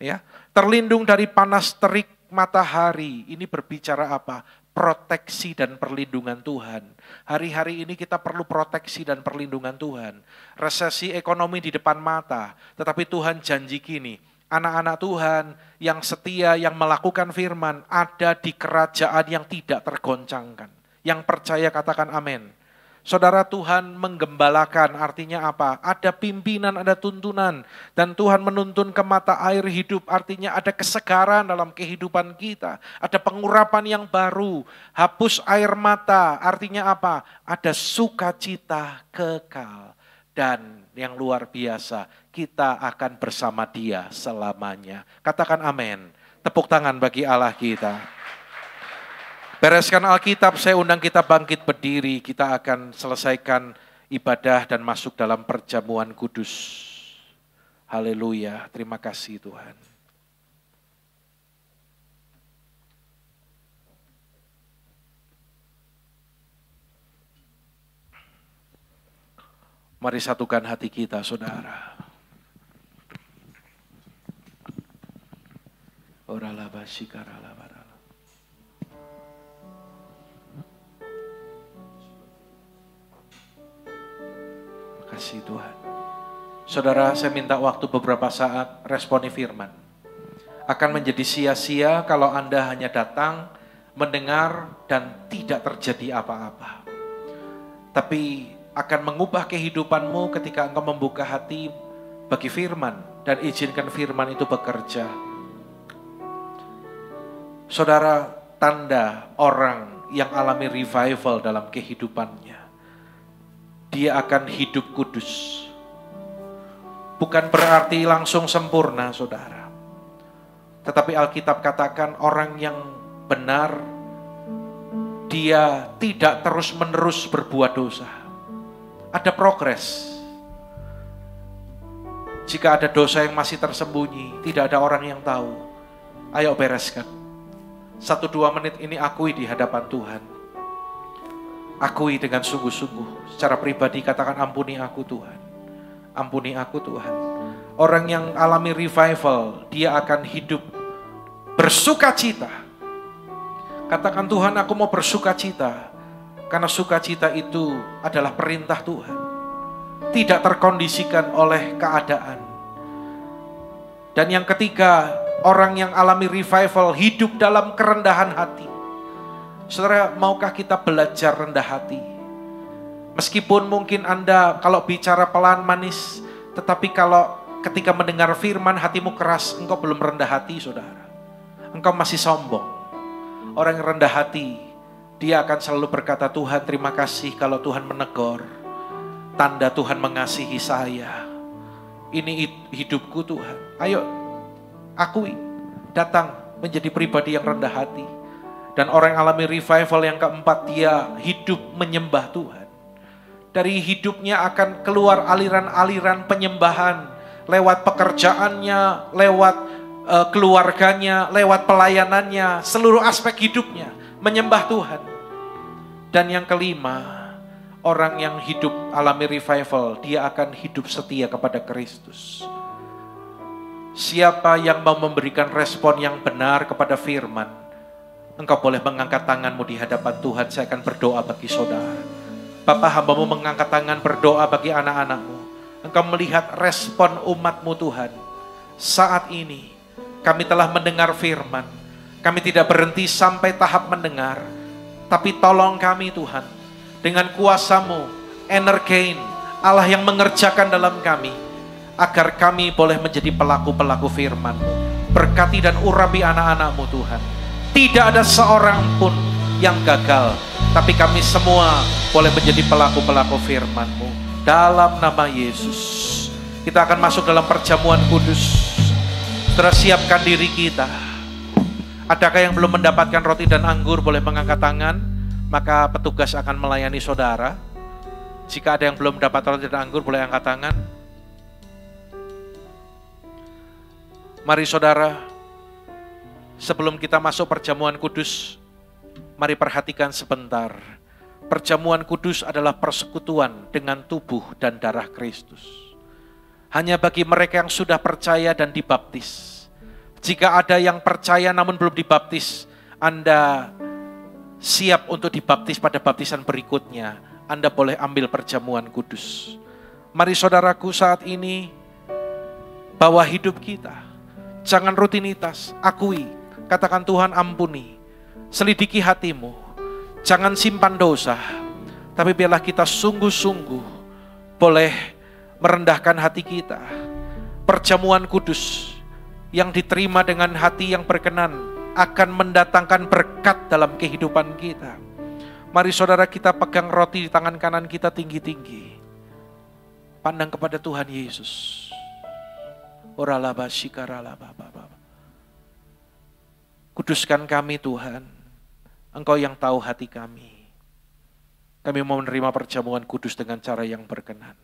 Ya, terlindung dari panas terik matahari, ini berbicara apa? Proteksi dan perlindungan Tuhan. Hari-hari ini kita perlu proteksi dan perlindungan Tuhan. Resesi ekonomi di depan mata, tetapi Tuhan janji gini, anak-anak Tuhan yang setia, yang melakukan firman, ada di kerajaan yang tidak tergoncangkan. Yang percaya katakan amin. Saudara, Tuhan menggembalakan, artinya apa? Ada pimpinan, ada tuntunan. Dan Tuhan menuntun ke mata air hidup, artinya ada kesegaran dalam kehidupan kita. Ada pengurapan yang baru, hapus air mata, artinya apa? Ada sukacita kekal. Dan yang luar biasa, kita akan bersama Dia selamanya. Katakan amin. Tepuk tangan bagi Allah kita. Bereskan Alkitab, saya undang kita bangkit berdiri, kita akan selesaikan ibadah dan masuk dalam perjamuan kudus. Haleluya, terima kasih Tuhan. Mari satukan hati kita, saudara. Oralaba shikarala barala. Makasih Tuhan. Saudara, saya minta waktu beberapa saat responi firman. Akan menjadi sia-sia kalau Anda hanya datang, mendengar, dan tidak terjadi apa-apa. Tapi akan mengubah kehidupanmu ketika engkau membuka hati bagi firman dan izinkan firman itu bekerja. Saudara, tanda orang yang alami revival dalam kehidupannya, dia akan hidup kudus. Bukan berarti langsung sempurna, saudara. Tetapi Alkitab katakan orang yang benar, dia tidak terus-menerus berbuat dosa. Ada progres. Jika ada dosa yang masih tersembunyi, tidak ada orang yang tahu. Ayo bereskan. 1-2 menit ini akui di hadapan Tuhan. Akui dengan sungguh-sungguh. Secara pribadi katakan, ampuni aku Tuhan. Ampuni aku Tuhan. Orang yang alami revival, dia akan hidup bersukacita. Katakan, Tuhan, aku mau bersukacita. Karena sukacita itu adalah perintah Tuhan. Tidak terkondisikan oleh keadaan. Dan yang ketiga, orang yang alami revival hidup dalam kerendahan hati. Saudara, maukah kita belajar rendah hati? Meskipun mungkin Anda kalau bicara pelan manis, tetapi kalau ketika mendengar firman hatimu keras, engkau belum rendah hati, saudara. Engkau masih sombong. Orang yang rendah hati, dia akan selalu berkata, Tuhan terima kasih kalau Tuhan menegur. Tanda Tuhan mengasihi saya. Ini hidupku Tuhan. Ayo, akui. Datang menjadi pribadi yang rendah hati. Dan orang yang alami revival yang keempat, dia hidup menyembah Tuhan. Dari hidupnya akan keluar aliran-aliran penyembahan. Lewat pekerjaannya, lewat keluarganya, lewat pelayanannya, seluruh aspek hidupnya. Menyembah Tuhan. Dan yang kelima, orang yang hidup alami revival, dia akan hidup setia kepada Kristus. Siapa yang mau memberikan respon yang benar kepada firman, engkau boleh mengangkat tanganmu di hadapan Tuhan. Saya akan berdoa bagi saudara. Bapa, hambamu mengangkat tangan berdoa bagi anak-anakmu. Engkau melihat respon umatmu Tuhan. Saat ini kami telah mendengar firman. Kami tidak berhenti sampai tahap mendengar. Tapi tolong kami Tuhan. Dengan kuasa-Mu, energein Allah yang mengerjakan dalam kami. Agar kami boleh menjadi pelaku-pelaku firman. Berkati dan urapi anak-anak-Mu Tuhan. Tidak ada seorang pun yang gagal. Tapi kami semua boleh menjadi pelaku-pelaku firman-Mu. Dalam nama Yesus. Kita akan masuk dalam perjamuan kudus. Tersiapkan diri kita. Adakah yang belum mendapatkan roti dan anggur boleh mengangkat tangan. Maka petugas akan melayani saudara. Jika ada yang belum dapat roti dan anggur boleh angkat tangan. Mari saudara, sebelum kita masuk perjamuan kudus, mari perhatikan sebentar. Perjamuan kudus adalah persekutuan dengan tubuh dan darah Kristus. Hanya bagi mereka yang sudah percaya dan dibaptis. Jika ada yang percaya namun belum dibaptis, Anda siap untuk dibaptis pada baptisan berikutnya. Anda boleh ambil perjamuan kudus. Mari saudaraku, saat ini bawa hidup kita. Jangan rutinitas, akui. Katakan, Tuhan ampuni. Selidiki hatimu. Jangan simpan dosa. Tapi biarlah kita sungguh-sungguh boleh merendahkan hati kita. Perjamuan kudus yang diterima dengan hati yang berkenan akan mendatangkan berkat dalam kehidupan kita. Mari saudara, kita pegang roti di tangan kanan kita tinggi-tinggi. Pandang kepada Tuhan Yesus. Kuduskan kami Tuhan. Engkau yang tahu hati kami. Kami mau menerima perjamuan kudus dengan cara yang berkenan.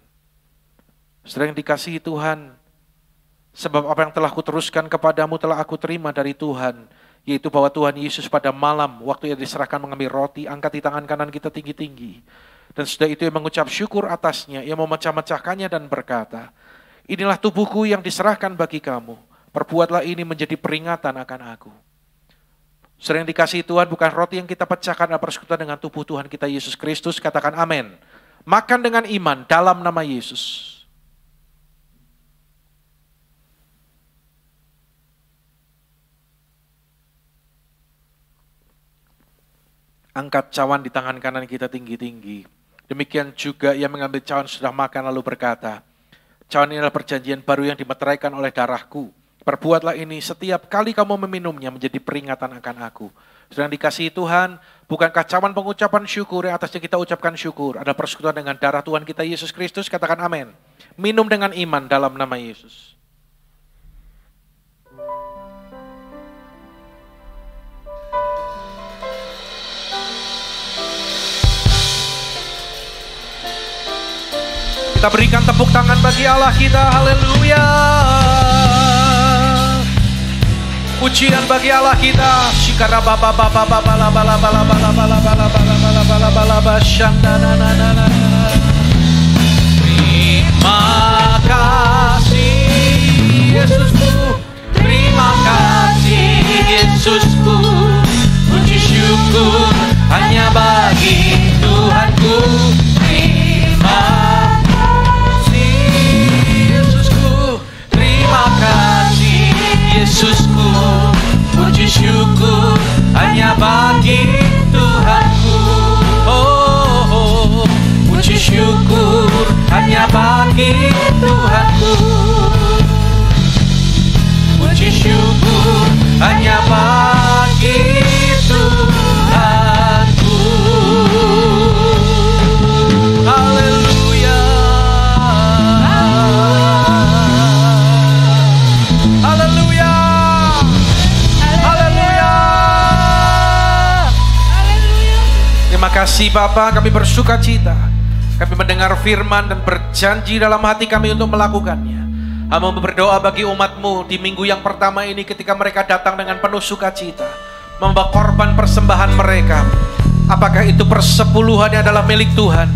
Saudara yang dikasihi Tuhan, sebab apa yang telah kuteruskan kepadamu telah aku terima dari Tuhan, yaitu bahwa Tuhan Yesus pada malam waktu yang diserahkan mengambil roti, angkat di tangan kanan kita tinggi-tinggi. Dan sudah itu ia mengucap syukur atasnya, ia memecah-mecahkannya dan berkata, inilah tubuhku yang diserahkan bagi kamu, perbuatlah ini menjadi peringatan akan aku. Sering dikasihi Tuhan, bukan roti yang kita pecahkan adalah persekutuan dengan tubuh Tuhan kita Yesus Kristus, katakan amin. Makan dengan iman dalam nama Yesus. Angkat cawan di tangan kanan kita tinggi-tinggi. Demikian juga ia mengambil cawan sudah makan lalu berkata, cawan ini adalah perjanjian baru yang dimeteraikan oleh darahku. Perbuatlah ini setiap kali kamu meminumnya menjadi peringatan akan aku. Sedang dikasihi Tuhan, bukankah cawan pengucapan syukur yang atasnya kita ucapkan syukur adalah persekutuan dengan darah Tuhan kita Yesus Kristus, katakan amin. Minum dengan iman dalam nama Yesus. Kita berikan tepuk tangan bagi Allah kita, haleluya. Pujian bagi Allah kita. Shikara baba baba baba la bala bala bala bala bala bala bala bala bala bala shandana na na na. Terima kasih Yesusku, terima kasih Yesusku. Puji syukur hanya bagi Tuhanku. Terima kasih Yesusku, puji syukur hanya bagi Tuhanku. Oh, puji syukur hanya bagi Tuhanku. Puji syukur hanya bagi Tuhanku. Haleluya. Haleluya. Haleluya. Terima kasih Bapa, kami bersuka cita. Kami mendengar firman dan berjanji dalam hati kami untuk melakukannya. Hamba berdoa bagi umat-Mu di minggu yang pertama ini ketika mereka datang dengan penuh sukacita, membawa korban persembahan mereka. Apakah itu persepuluhannya adalah milik Tuhan,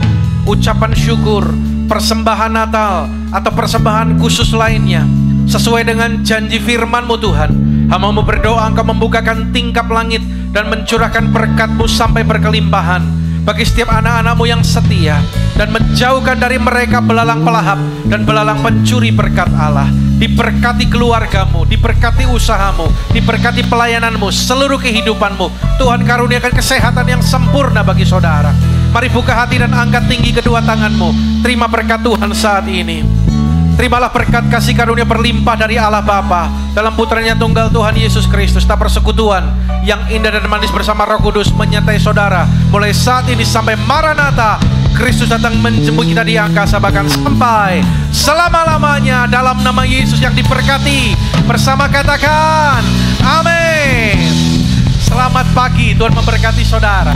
ucapan syukur, persembahan Natal, atau persembahan khusus lainnya, sesuai dengan janji firman-Mu Tuhan. Hamba-Mu berdoa Engkau membukakan tingkap langit dan mencurahkan berkat-Mu sampai berkelimpahan bagi setiap anak-anak-Mu yang setia, dan menjauhkan dari mereka belalang pelahap dan belalang pencuri berkat Allah. Diberkati keluarga-Mu, diberkati usaha-Mu, diberkati pelayanan-Mu, seluruh kehidupan-Mu. Tuhan karuniakan kesehatan yang sempurna bagi saudara. Mari buka hati dan angkat tinggi kedua tangan-Mu. Terima berkat Tuhan saat ini. Terimalah berkat kasih karunia berlimpah dari Allah Bapa dalam putranya tunggal Tuhan Yesus Kristus. Tak persekutuan yang indah dan manis bersama Roh Kudus menyertai saudara mulai saat ini sampai Maranatha. Kristus datang menjemput kita di angkasa, bahkan sampai selama-lamanya, dalam nama Yesus yang diberkati. Bersama katakan amin. Selamat pagi, Tuhan memberkati saudara.